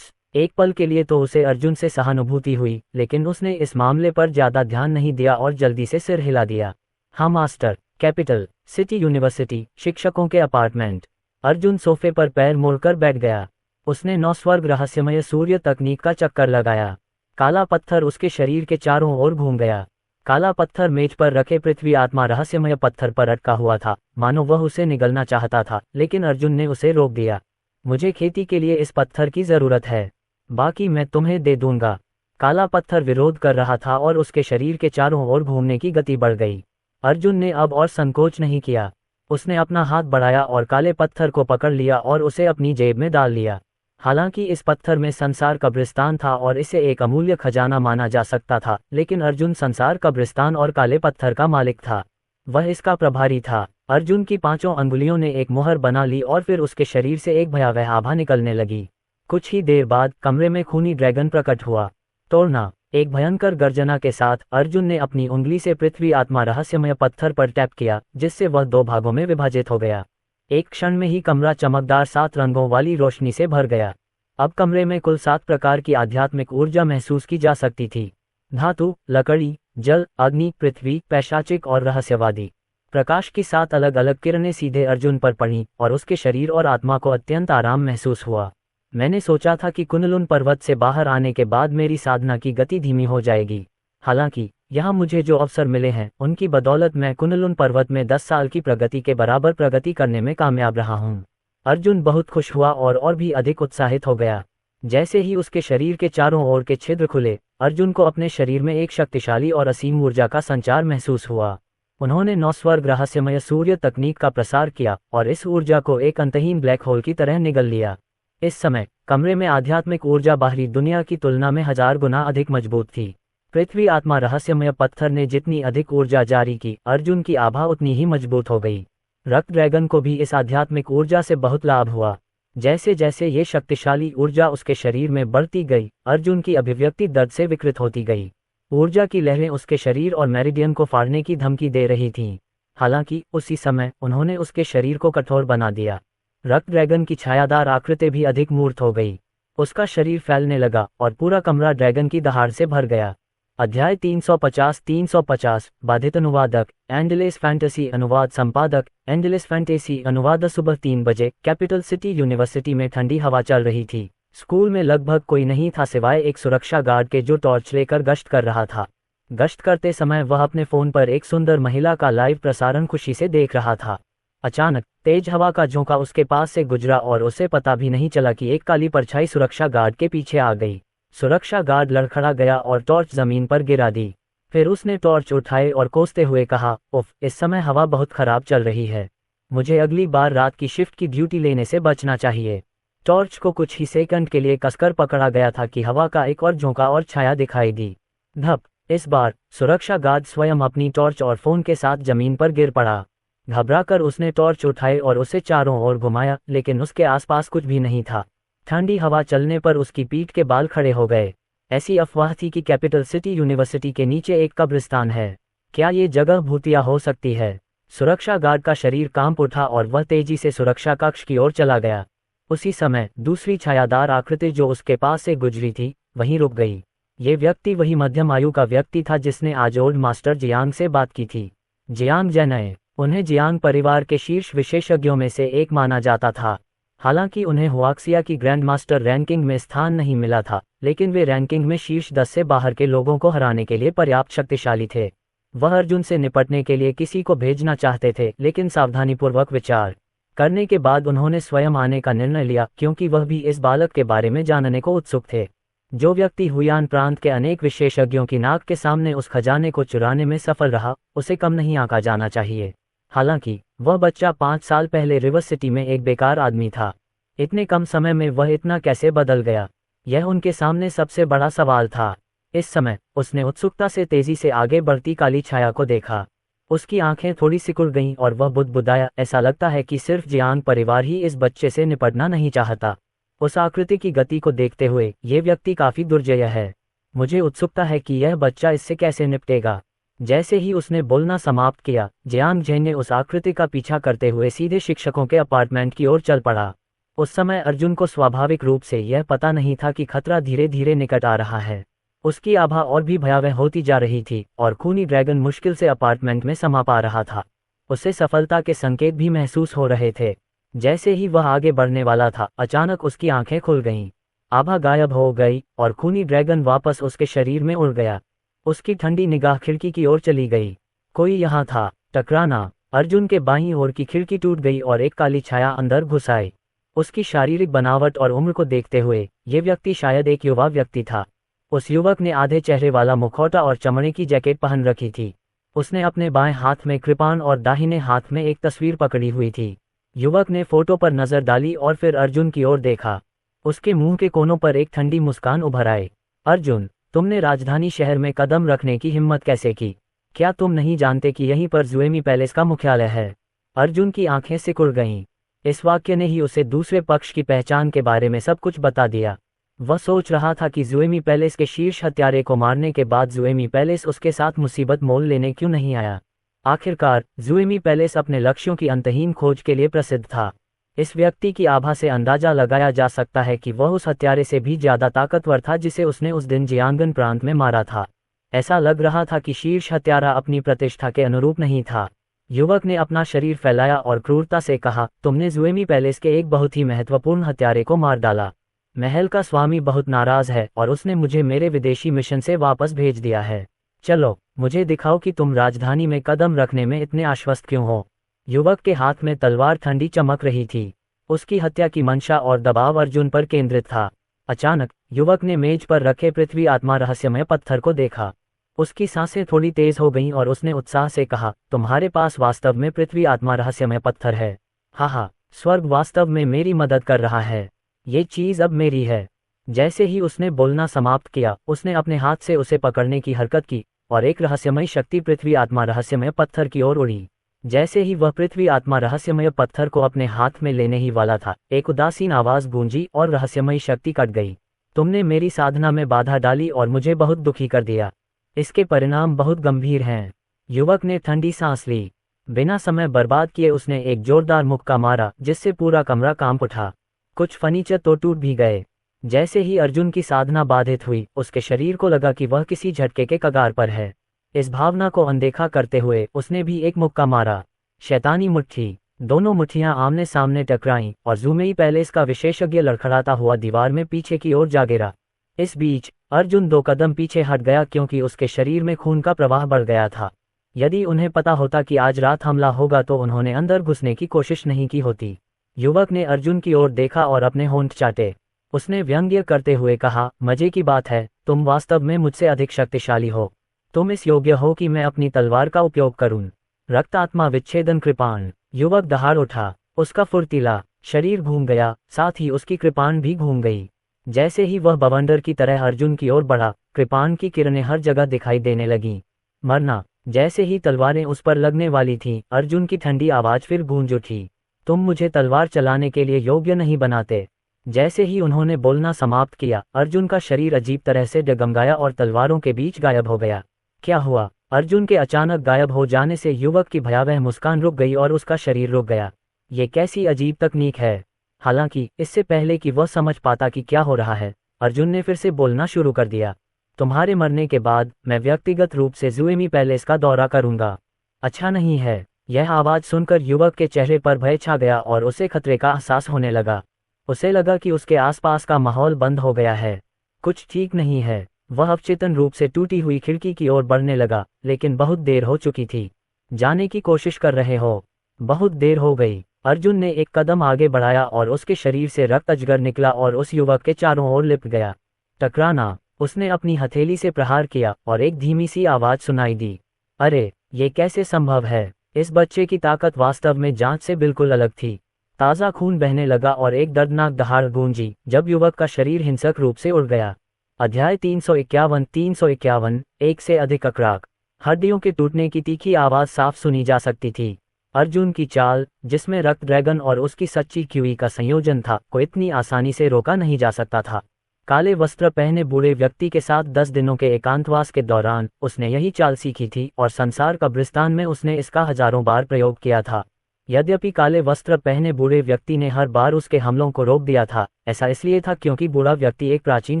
एक पल के लिए तो उसे अर्जुन से सहानुभूति हुई, लेकिन उसने इस मामले पर ज्यादा ध्यान नहीं दिया और जल्दी से सिर हिला दिया। हाँ मास्टर। कैपिटल सिटी यूनिवर्सिटी, शिक्षकों के अपार्टमेंट। अर्जुन सोफे पर पैर मोड़कर बैठ गया। उसने 9 स्वर्ग रहस्यमय सूर्य तकनीक का चक्कर लगाया। काला पत्थर उसके शरीर के चारों ओर घूम गया। काला पत्थर मेज पर रखे पृथ्वी आत्मा रहस्यमय पत्थर पर अटका हुआ था, मानो वह उसे निगलना चाहता था, लेकिन अर्जुन ने उसे रोक दिया। मुझे खेती के लिए इस पत्थर की जरूरत है, बाकी मैं तुम्हें दे दूंगा। काला पत्थर विरोध कर रहा था और उसके शरीर के चारों ओर घूमने की गति बढ़ गई। अर्जुन ने अब और संकोच नहीं किया। उसने अपना हाथ बढ़ाया और काले पत्थर को पकड़ लिया और उसे अपनी जेब में डाल लिया। हालांकि इस पत्थर में संसार कब्रिस्तान था और इसे एक अमूल्य खजाना माना जा सकता था, लेकिन अर्जुन संसार कब्रिस्तान और काले पत्थर का मालिक था। वह इसका प्रभारी था। अर्जुन की 5 अंगुलियों ने एक मुहर बना ली और फिर उसके शरीर से एक भयावह आभा निकलने लगी। कुछ ही देर बाद कमरे में खूनी ड्रैगन प्रकट हुआ। तोड़ना। एक भयंकर गर्जना के साथ अर्जुन ने अपनी उंगली से पृथ्वी आत्मा रहस्यमय पत्थर पर टैप किया, जिससे वह 2 भागों में विभाजित हो गया। एक क्षण में ही कमरा चमकदार 7 रंगों वाली रोशनी से भर गया। अब कमरे में कुल 7 प्रकार की आध्यात्मिक ऊर्जा महसूस की जा सकती थी। धातु, लकड़ी, जल, अग्नि, पृथ्वी, पैशाचिक और रहस्यवादी। प्रकाश की 7 अलग अलग किरणें सीधे अर्जुन पर पड़ीं और उसके शरीर और आत्मा को अत्यंत आराम महसूस हुआ। मैंने सोचा था कि कुनलुन पर्वत से बाहर आने के बाद मेरी साधना की गति धीमी हो जाएगी। हालांकि यहाँ मुझे जो अवसर मिले हैं उनकी बदौलत मैं कुनलुन पर्वत में 10 साल की प्रगति के बराबर प्रगति करने में कामयाब रहा हूँ। अर्जुन बहुत खुश हुआ और भी अधिक उत्साहित हो गया। जैसे ही उसके शरीर के चारों ओर के छिद्र खुले, अर्जुन को अपने शरीर में एक शक्तिशाली और असीम ऊर्जा का संचार महसूस हुआ। उन्होंने 9 स्वर्ग रहस्यमय सूर्य तकनीक का प्रसार किया और इस ऊर्जा को एक अंतहीन ब्लैक होल की तरह निगल लिया। इस समय कमरे में आध्यात्मिक ऊर्जा बाहरी दुनिया की तुलना में 1000 गुना अधिक मजबूत थी। पृथ्वी आत्मा रहस्यमय पत्थर ने जितनी अधिक ऊर्जा जारी की, अर्जुन की आभा उतनी ही मजबूत हो गई। रक्त ड्रैगन को भी इस आध्यात्मिक ऊर्जा से बहुत लाभ हुआ। जैसे जैसे ये शक्तिशाली ऊर्जा उसके शरीर में बढ़ती गई, अर्जुन की अभिव्यक्ति दर्द से विकृत होती गई। ऊर्जा की लहरें उसके शरीर और मेरिडियन को फाड़ने की धमकी दे रही थीं। हालांकि उसी समय उन्होंने उसके शरीर को कठोर बना दिया। रक्त ड्रैगन की छायादार आकृति भी अधिक मूर्त हो गई। उसका शरीर फैलने लगा और पूरा कमरा ड्रैगन की दहाड़ से भर गया। अध्याय 350 बाधित अनुवादक, एंडलेस फैंटेसी अनुवाद संपादक, एंडलेस फैंटेसी अनुवाद। सुबह 3 बजे कैपिटल सिटी यूनिवर्सिटी में ठंडी हवा चल रही थी। स्कूल में लगभग कोई नहीं था सिवाय एक सुरक्षा गार्ड के जो टॉर्च लेकर गश्त कर रहा था। गश्त करते समय वह अपने फोन पर एक सुंदर महिला का लाइव प्रसारण खुशी से देख रहा था। अचानक तेज हवा का झोंका उसके पास से गुजरा और उसे पता भी नहीं चला कि एक काली परछाई सुरक्षा गार्ड के पीछे आ गई। सुरक्षा गार्ड लड़खड़ा गया और टॉर्च जमीन पर गिरा दी। फिर उसने टॉर्च उठाए और कोसते हुए कहा, उफ, इस समय हवा बहुत खराब चल रही है। मुझे अगली बार रात की शिफ्ट की ड्यूटी लेने से बचना चाहिए। टॉर्च को कुछ ही सेकंड के लिए कसकर पकड़ा गया था कि हवा का एक और झोंका और छाया दिखाई दी। धप! इस बार सुरक्षा गार्ड स्वयं अपनी टॉर्च और फोन के साथ जमीन पर गिर पड़ा। घबराकर उसने टॉर्च उठाई और उसे चारों ओर घुमाया, लेकिन उसके आसपास कुछ भी नहीं था। ठंडी हवा चलने पर उसकी पीठ के बाल खड़े हो गए। ऐसी अफवाह थी कि कैपिटल सिटी यूनिवर्सिटी के नीचे एक कब्रिस्तान है। क्या ये जगह भूतिया हो सकती है? सुरक्षा गार्ड का शरीर कांप उठा और वह तेजी से सुरक्षा कक्ष की ओर चला गया। उसी समय दूसरी छायादार आकृति जो उसके पास से गुजरी थी वहीं रुक गई। ये व्यक्ति वही मध्यम आयु का व्यक्ति था जिसने आज ओल्ड मास्टर जियांग से बात की थी। जियांग जैनय, उन्हें जियांग परिवार के शीर्ष विशेषज्ञों में से एक माना जाता था। हालांकि उन्हें हुआक्सिया की ग्रैंड मास्टर रैंकिंग में स्थान नहीं मिला था, लेकिन वे रैंकिंग में शीर्ष 10 से बाहर के लोगों को हराने के लिए पर्याप्त शक्तिशाली थे। वह अर्जुन से निपटने के लिए किसी को भेजना चाहते थे, लेकिन सावधानीपूर्वक विचार करने के बाद उन्होंने स्वयं आने का निर्णय लिया, क्योंकि वह भी इस बालक के बारे में जानने को उत्सुक थे। जो व्यक्ति हुयान प्रांत के अनेक विशेषज्ञों की नाक के सामने उस खजाने को चुराने में सफल रहा, उसे कम नहीं आंका जाना चाहिए। हालांकि वह बच्चा 5 साल पहले रिवर सिटी में एक बेकार आदमी था। इतने कम समय में वह इतना कैसे बदल गया? यह उनके सामने सबसे बड़ा सवाल था। इस समय उसने उत्सुकता से तेजी से आगे बढ़ती काली छाया को देखा। उसकी आंखें थोड़ी सिकुड़ गईं और वह बुदबुदाया, ऐसा लगता है कि सिर्फ जियांग परिवार ही इस बच्चे से निपटना नहीं चाहता। उस आकृति की गति को देखते हुए ये व्यक्ति काफी दुर्जय है। मुझे उत्सुकता है कि यह बच्चा इससे कैसे निपटेगा। जैसे ही उसने बोलना समाप्त किया, जियांग जैन ने उस आकृति का पीछा करते हुए सीधे शिक्षकों के अपार्टमेंट की ओर चल पड़ा। उस समय अर्जुन को स्वाभाविक रूप से यह पता नहीं था कि खतरा धीरे धीरे निकट आ रहा है। उसकी आभा और भी भयावह होती जा रही थी और खूनी ड्रैगन मुश्किल से अपार्टमेंट में समा पा रहा था। उसे सफलता के संकेत भी महसूस हो रहे थे। जैसे ही वह आगे बढ़ने वाला था, अचानक उसकी आंखें खुल गईं। आभा गायब हो गई और खूनी ड्रैगन वापस उसके शरीर में उड़ गया। उसकी ठंडी निगाह खिड़की की ओर चली गई। कोई यहाँ था। टकराना। अर्जुन के बाईं ओर की खिड़की टूट गई और एक काली छाया अंदर घुस आई। उसकी शारीरिक बनावट और उम्र को देखते हुए ये व्यक्ति शायद एक युवा व्यक्ति था। उस युवक ने आधे चेहरे वाला मुखौटा और चमड़े की जैकेट पहन रखी थी। उसने अपने बाएं हाथ में कृपाण और दाहिने हाथ में एक तस्वीर पकड़ी हुई थी। युवक ने फोटो पर नजर डाली और फिर अर्जुन की ओर देखा। उसके मुंह के कोनों पर एक ठंडी मुस्कान उभर आई। अर्जुन, तुमने राजधानी शहर में कदम रखने की हिम्मत कैसे की? क्या तुम नहीं जानते कि यहीं पर जुएमी पैलेस का मुख्यालय है? अर्जुन की आंखें सिकुड़ गईं। इस वाक्य ने ही उसे दूसरे पक्ष की पहचान के बारे में सब कुछ बता दिया। वह सोच रहा था कि जुएमी पैलेस के शीर्ष हत्यारे को मारने के बाद जुएमी पैलेस उसके साथ मुसीबत मोल लेने क्यों नहीं आया। आखिरकार जुएमी पैलेस अपने लक्ष्यों की अंतहीन खोज के लिए प्रसिद्ध था। इस व्यक्ति की आभा से अंदाजा लगाया जा सकता है कि वह उस हत्यारे से भी ज्यादा ताकतवर था जिसे उसने उस दिन जियांगन प्रांत में मारा था। ऐसा लग रहा था कि शीर्ष हत्यारा अपनी प्रतिष्ठा के अनुरूप नहीं था। युवक ने अपना शरीर फैलाया और क्रूरता से कहा, तुमने जुएमी पैलेस के एक बहुत ही महत्वपूर्ण हत्यारे को मार डाला। महल का स्वामी बहुत नाराज है और उसने मुझे मेरे विदेशी मिशन से वापस भेज दिया है। चलो, मुझे दिखाओ कि तुम राजधानी में कदम रखने में इतने आश्वस्त क्यों हो। युवक के हाथ में तलवार ठंडी चमक रही थी। उसकी हत्या की मंशा और दबाव अर्जुन पर केंद्रित था। अचानक युवक ने मेज पर रखे पृथ्वी आत्मा रहस्यमय पत्थर को देखा। उसकी सांसें थोड़ी तेज हो गईं और उसने उत्साह से कहा, तुम्हारे पास वास्तव में पृथ्वी आत्मा रहस्यमय पत्थर है। हाँ, स्वर्ग वास्तव में मेरी मदद कर रहा है। ये चीज अब मेरी है। जैसे ही उसने बोलना समाप्त किया, उसने अपने हाथ से उसे पकड़ने की हरकत की और एक रहस्यमय शक्ति पृथ्वी आत्मा रहस्यमय पत्थर की ओर उड़ी। जैसे ही वह पृथ्वी आत्मा रहस्यमय पत्थर को अपने हाथ में लेने ही वाला था, एक उदासीन आवाज गूंजी और रहस्यमय शक्ति कट गई। तुमने मेरी साधना में बाधा डाली और मुझे बहुत दुखी कर दिया। इसके परिणाम बहुत गंभीर हैं। युवक ने ठंडी सांस ली। बिना समय बर्बाद किए उसने एक जोरदार मुक्का मारा जिससे पूरा कमरा कांप उठा। कुछ फर्नीचर तो टूट भी गए। जैसे ही अर्जुन की साधना बाधित हुई, उसके शरीर को लगा कि वह किसी झटके के कगार पर है। इस भावना को अनदेखा करते हुए उसने भी एक मुक्का मारा। शैतानी मुट्ठी। दोनों मुट्ठियां आमने सामने टकराईं और जुमेई पैलेस का विशेषज्ञ लड़खड़ाता हुआ दीवार में पीछे की ओर जा गिरा। इस बीच अर्जुन 2 कदम पीछे हट गया क्योंकि उसके शरीर में खून का प्रवाह बढ़ गया था। यदि उन्हें पता होता कि आज रात हमला होगा तो उन्होंने अंदर घुसने की कोशिश नहीं की होती। युवक ने अर्जुन की ओर देखा और अपने होंठ चाटे। उसने व्यंग्य करते हुए कहा, मजे की बात है, तुम वास्तव में मुझसे अधिक शक्तिशाली हो। तुम इस योग्य हो कि मैं अपनी तलवार का उपयोग करूं। रक्त आत्मा विच्छेदन कृपाण। युवक दहाड़ उठा। उसका फुर्तीला शरीर घूम गया, साथ ही उसकी कृपाण भी घूम गई। जैसे ही वह बवंडर की तरह अर्जुन की ओर बढ़ा, कृपाण की किरणें हर जगह दिखाई देने लगीं। मरना। जैसे ही तलवारें उस पर लगने वाली थीं, अर्जुन की ठंडी आवाज फिर गूंज उठी, तुम मुझे तलवार चलाने के लिए योग्य नहीं बनाते। जैसे ही उन्होंने बोलना समाप्त किया, अर्जुन का शरीर अजीब तरह से डगमगाया और तलवारों के बीच गायब हो गया। क्या हुआ? अर्जुन के अचानक गायब हो जाने से युवक की भयावह मुस्कान रुक गई और उसका शरीर रुक गया। ये कैसी अजीब तकनीक है? हालांकि इससे पहले कि वह समझ पाता कि क्या हो रहा है, अर्जुन ने फिर से बोलना शुरू कर दिया। तुम्हारे मरने के बाद मैं व्यक्तिगत रूप से ज़ुएमी पैलेस का दौरा करूंगा। अच्छा नहीं है? यह आवाज़ सुनकर युवक के चेहरे पर भय छा गया और उसे खतरे का एहसास होने लगा। उसे लगा कि उसके आसपास का माहौल बंद हो गया है। कुछ ठीक नहीं है। वह अवचेतन रूप से टूटी हुई खिड़की की ओर बढ़ने लगा, लेकिन बहुत देर हो चुकी थी। जाने की कोशिश कर रहे हो? बहुत देर हो गई। अर्जुन ने एक कदम आगे बढ़ाया और उसके शरीर से रक्त अजगर निकला और उस युवक के चारों ओर लिपट गया। टकराना। उसने अपनी हथेली से प्रहार किया और एक धीमी सी आवाज़ सुनाई दी। अरे, ये कैसे संभव है? इस बच्चे की ताकत वास्तव में जांच से बिल्कुल अलग थी। ताज़ा खून बहने लगा और एक दर्दनाक दहाड़ गूंजी जब युवक का शरीर हिंसक रूप से उड़ गया। अध्याय 351 एक से अधिक अकराक। हड्डियों के टूटने की तीखी आवाज़ साफ सुनी जा सकती थी। अर्जुन की चाल, जिसमें रक्त ड्रैगन और उसकी सच्ची क्यूई का संयोजन था, को इतनी आसानी से रोका नहीं जा सकता था। काले वस्त्र पहने बूढ़े व्यक्ति के साथ 10 दिनों के एकांतवास के दौरान उसने यही चाल सीखी थी और संसार कब्रिस्तान में उसने इसका हजारों बार प्रयोग किया था। यद्यपि काले वस्त्र पहने बूढ़े व्यक्ति ने हर बार उसके हमलों को रोक दिया था, ऐसा इसलिए था क्योंकि बूढ़ा व्यक्ति एक प्राचीन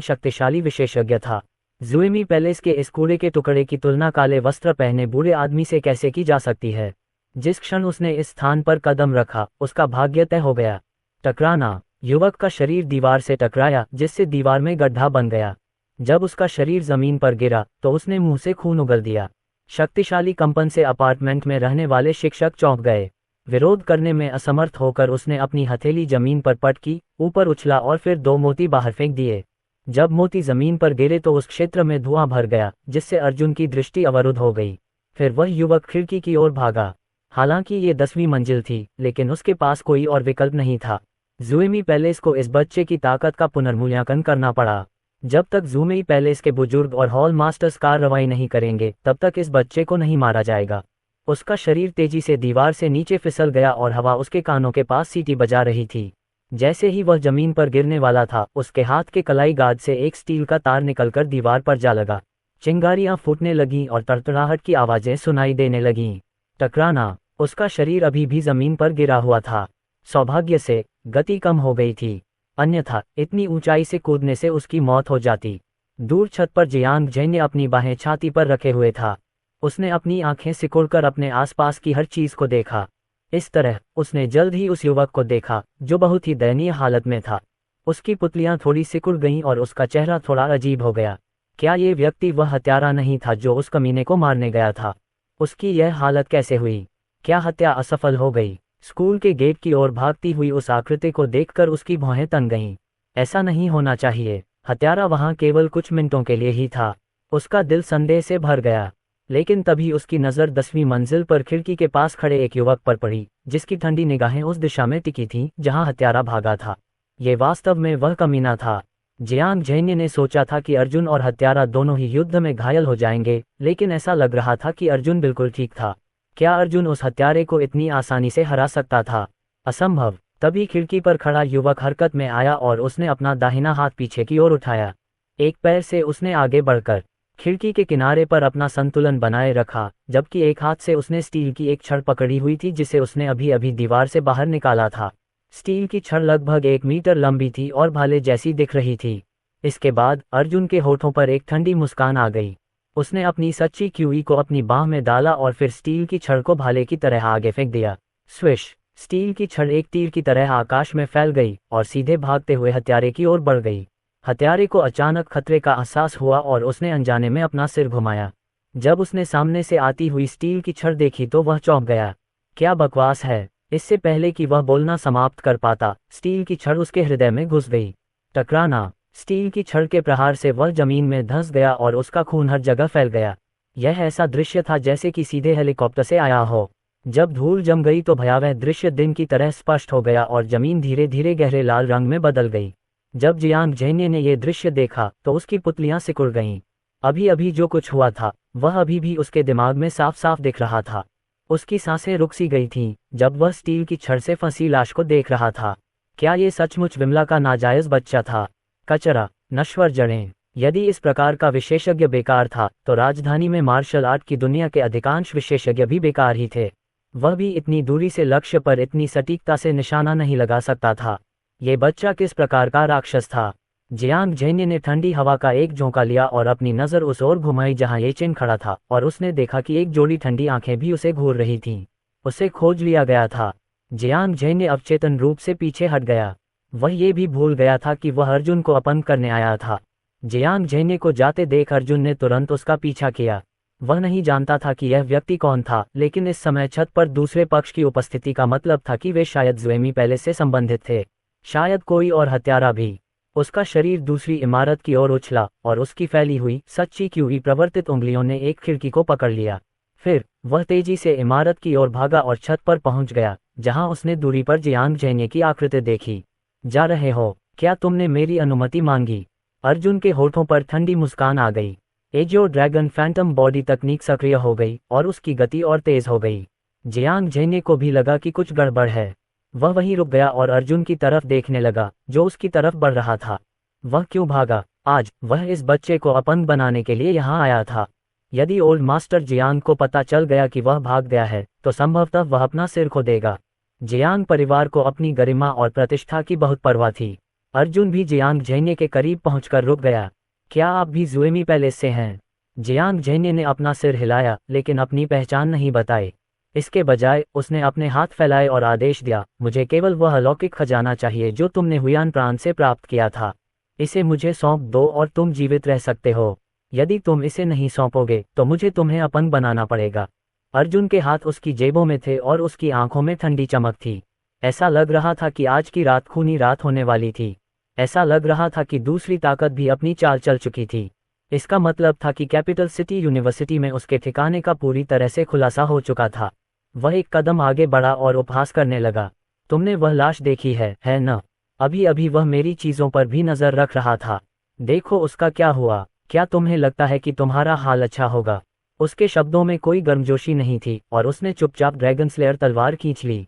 शक्तिशाली विशेषज्ञ था। ज़ुएमी पैलेस के इस कूड़े के टुकड़े की तुलना काले वस्त्र पहने बूढ़े आदमी से कैसे की जा सकती है? जिस क्षण उसने इस स्थान पर कदम रखा, उसका भाग्य तय हो गया। टकराना। युवक का शरीर दीवार से टकराया, जिससे दीवार में गड्ढा बन गया। जब उसका शरीर जमीन पर गिरा तो उसने मुंह से खून उगल दिया। शक्तिशाली कंपन से अपार्टमेंट में रहने वाले शिक्षक चौंक गए। विरोध करने में असमर्थ होकर उसने अपनी हथेली जमीन पर पटकी, ऊपर उछला और फिर 2 मोती बाहर फेंक दिए। जब मोती जमीन पर गिरे तो उस क्षेत्र में धुआं भर गया, जिससे अर्जुन की दृष्टि अवरुद्ध हो गई। फिर वह युवक खिड़की की ओर भागा। हालांकि ये 10वीं मंजिल थी, लेकिन उसके पास कोई और विकल्प नहीं था। ज़ुएमी पैलेस को इस बच्चे की ताकत का पुनर्मूल्यांकन करना पड़ा। जब तक ज़ुएमी पैलेस के बुजुर्ग और हॉल मास्टर्स कार्रवाई नहीं करेंगे, तब तक इस बच्चे को नहीं मारा जाएगा। उसका शरीर तेजी से दीवार से नीचे फिसल गया और हवा उसके कानों के पास सीटी बजा रही थी। जैसे ही वह जमीन पर गिरने वाला था, उसके हाथ के कलाई गार्ड से एक स्टील का तार निकलकर दीवार पर जा लगा। चिंगारियां फूटने लगीं और तड़तड़ाहट की आवाजें सुनाई देने लगीं। टकराना। उसका शरीर अभी भी जमीन पर गिरा हुआ था। सौभाग्य से गति कम हो गई थी, अन्यथा इतनी ऊंचाई से कूदने से उसकी मौत हो जाती। दूर छत पर जियांग जैन्य अपनी बाहें छाती पर रखे हुए था। उसने अपनी आंखें सिकुड़कर अपने आसपास की हर चीज को देखा। इस तरह उसने जल्द ही उस युवक को देखा, जो बहुत ही दयनीय हालत में था। उसकी पुतलियां थोड़ी सिकुड़ गईं और उसका चेहरा थोड़ा अजीब हो गया। क्या ये व्यक्ति वह हत्यारा नहीं था जो उस कमीने को मारने गया था? उसकी यह हालत कैसे हुई? क्या हत्या असफल हो गई? स्कूल के गेट की ओर भागती हुई उस आकृति को देखकर उसकी भौहें तन गईं। ऐसा नहीं होना चाहिए। हत्यारा वहां केवल कुछ मिनटों के लिए ही था। उसका दिल संदेह से भर गया। लेकिन तभी उसकी नज़र 10वीं मंजिल पर खिड़की के पास खड़े एक युवक पर पड़ी, जिसकी ठंडी निगाहें उस दिशा में टिकी थीं जहां हत्यारा भागा था। ये वास्तव में वह कमीना था। जियांग जैन्य ने सोचा था कि अर्जुन और हत्यारा दोनों ही युद्ध में घायल हो जाएंगे, लेकिन ऐसा लग रहा था कि अर्जुन बिल्कुल ठीक था। क्या अर्जुन उस हत्यारे को इतनी आसानी से हरा सकता था? असंभव। तभी खिड़की पर खड़ा युवक हरकत में आया और उसने अपना दाहिना हाथ पीछे की ओर उठाया। एक पैर से उसने आगे बढ़कर खिड़की के किनारे पर अपना संतुलन बनाए रखा, जबकि एक हाथ से उसने स्टील की एक छड़ पकड़ी हुई थी जिसे उसने अभी अभी दीवार से बाहर निकाला था। स्टील की छड़ लगभग 1 मीटर लंबी थी और भाले जैसी दिख रही थी। इसके बाद अर्जुन के होठों पर एक ठंडी मुस्कान आ गई। उसने अपनी सच्ची क्यूई को अपनी बाह में डाला और फिर स्टील की छड़ को भाले की तरह आगे फेंक दिया। स्विश! स्टील की छड़ एक तीर की तरह आकाश में फैल गई और सीधे भागते हुए हत्यारे की ओर बढ़ गई। हत्यारे को अचानक खतरे का एहसास हुआ और उसने अनजाने में अपना सिर घुमाया। जब उसने सामने से आती हुई स्टील की छड़ देखी तो वह चौंक गया। क्या बकवास है! इससे पहले कि वह बोलना समाप्त कर पाता, स्टील की छड़ उसके हृदय में घुस गई। टकराना। स्टील की छड़ के प्रहार से वह जमीन में धंस गया और उसका खून हर जगह फैल गया। यह ऐसा दृश्य था जैसे कि सीधे हेलीकॉप्टर से आया हो। जब धूल जम गई तो भयावह दृश्य दिन की तरह स्पष्ट हो गया और जमीन धीरे धीरे गहरे लाल रंग में बदल गई। जब जियांग जैन्य ने यह दृश्य देखा तो उसकी पुतलियां सिकुड़ गईं। अभी अभी जो कुछ हुआ था वह अभी भी उसके दिमाग में साफ साफ दिख रहा था। उसकी सांसें रुक सी गई थीं जब वह स्टील की छड़ से फंसी लाश को देख रहा था। क्या ये सचमुच विमला का नाजायज बच्चा था? कचरा, नश्वर जड़ें। यदि इस प्रकार का विशेषज्ञ बेकार था तो राजधानी में मार्शल आर्ट की दुनिया के अधिकांश विशेषज्ञ भी बेकार ही थे। वह भी इतनी दूरी से लक्ष्य पर इतनी सटीकता से निशाना नहीं लगा सकता था। ये बच्चा किस प्रकार का राक्षस था? जियांग जेन्य ने ठंडी हवा का एक झोंका लिया और अपनी नज़र उस ओर घुमाई जहां ये चिन खड़ा था, और उसने देखा कि एक जोड़ी ठंडी आंखें भी उसे घूर रही थीं। उसे खोज लिया गया था। जियांग जेन्य अवचेतन रूप से पीछे हट गया। वह ये भी भूल गया था कि वह अर्जुन को अपंग करने आया था। जियांग जेन्य को जाते देख अर्जुन ने तुरंत उसका पीछा किया। वह नहीं जानता था कि यह व्यक्ति कौन था, लेकिन इस समय छत पर दूसरे पक्ष की उपस्थिति का मतलब था कि वे शायद ज़ुएमी पैलेस से संबंधित थे, शायद कोई और हत्यारा भी। उसका शरीर दूसरी इमारत की ओर उछला और उसकी फैली हुई सच्ची क्यूई प्रवर्तित उंगलियों ने एक खिड़की को पकड़ लिया। फिर वह तेजी से इमारत की ओर भागा और छत पर पहुंच गया, जहां उसने दूरी पर जियांग जेन्य की आकृति देखी। जा रहे हो? क्या तुमने मेरी अनुमति मांगी? अर्जुन के होठों पर ठंडी मुस्कान आ गई। एजियो ड्रैगन फैंटम बॉडी तकनीक सक्रिय हो गई और उसकी गति और तेज हो गई। जियांग जेन्य को भी लगा कि कुछ गड़बड़ है। वह वहीं रुक गया और अर्जुन की तरफ देखने लगा, जो उसकी तरफ बढ़ रहा था। वह क्यों भागा? आज वह इस बच्चे को अपंग बनाने के लिए यहाँ आया था। यदि ओल्ड मास्टर जियांग को पता चल गया कि वह भाग गया है, तो संभवतः वह अपना सिर खो देगा। जियांग परिवार को अपनी गरिमा और प्रतिष्ठा की बहुत परवाह थी। अर्जुन भी जियांग जेन्य के करीब पहुंचकर रुक गया। क्या आप भी ज़ुएमी पैलेस से हैं? जियांग जेन्य ने अपना सिर हिलाया, लेकिन अपनी पहचान नहीं बताई। इसके बजाय उसने अपने हाथ फैलाए और आदेश दिया, मुझे केवल वह अलौकिक खजाना चाहिए जो तुमने हुयान प्रांत से प्राप्त किया था। इसे मुझे सौंप दो और तुम जीवित रह सकते हो। यदि तुम इसे नहीं सौंपोगे तो मुझे तुम्हें अपंग बनाना पड़ेगा। अर्जुन के हाथ उसकी जेबों में थे और उसकी आंखों में ठंडी चमक थी। ऐसा लग रहा था कि आज की रात खूनी रात होने वाली थी। ऐसा लग रहा था कि दूसरी ताकत भी अपनी चाल चल चुकी थी। इसका मतलब था कि कैपिटल सिटी यूनिवर्सिटी में उसके ठिकाने का पूरी तरह से खुलासा हो चुका था। वह एक कदम आगे बढ़ा और उपहास करने लगा। तुमने वह लाश देखी है न? अभी अभी वह मेरी चीज़ों पर भी नज़र रख रहा था। देखो उसका क्या हुआ। क्या तुम्हें लगता है कि तुम्हारा हाल अच्छा होगा? उसके शब्दों में कोई गर्मजोशी नहीं थी और उसने चुपचाप ड्रैगन स्लेयर तलवार खींच ली।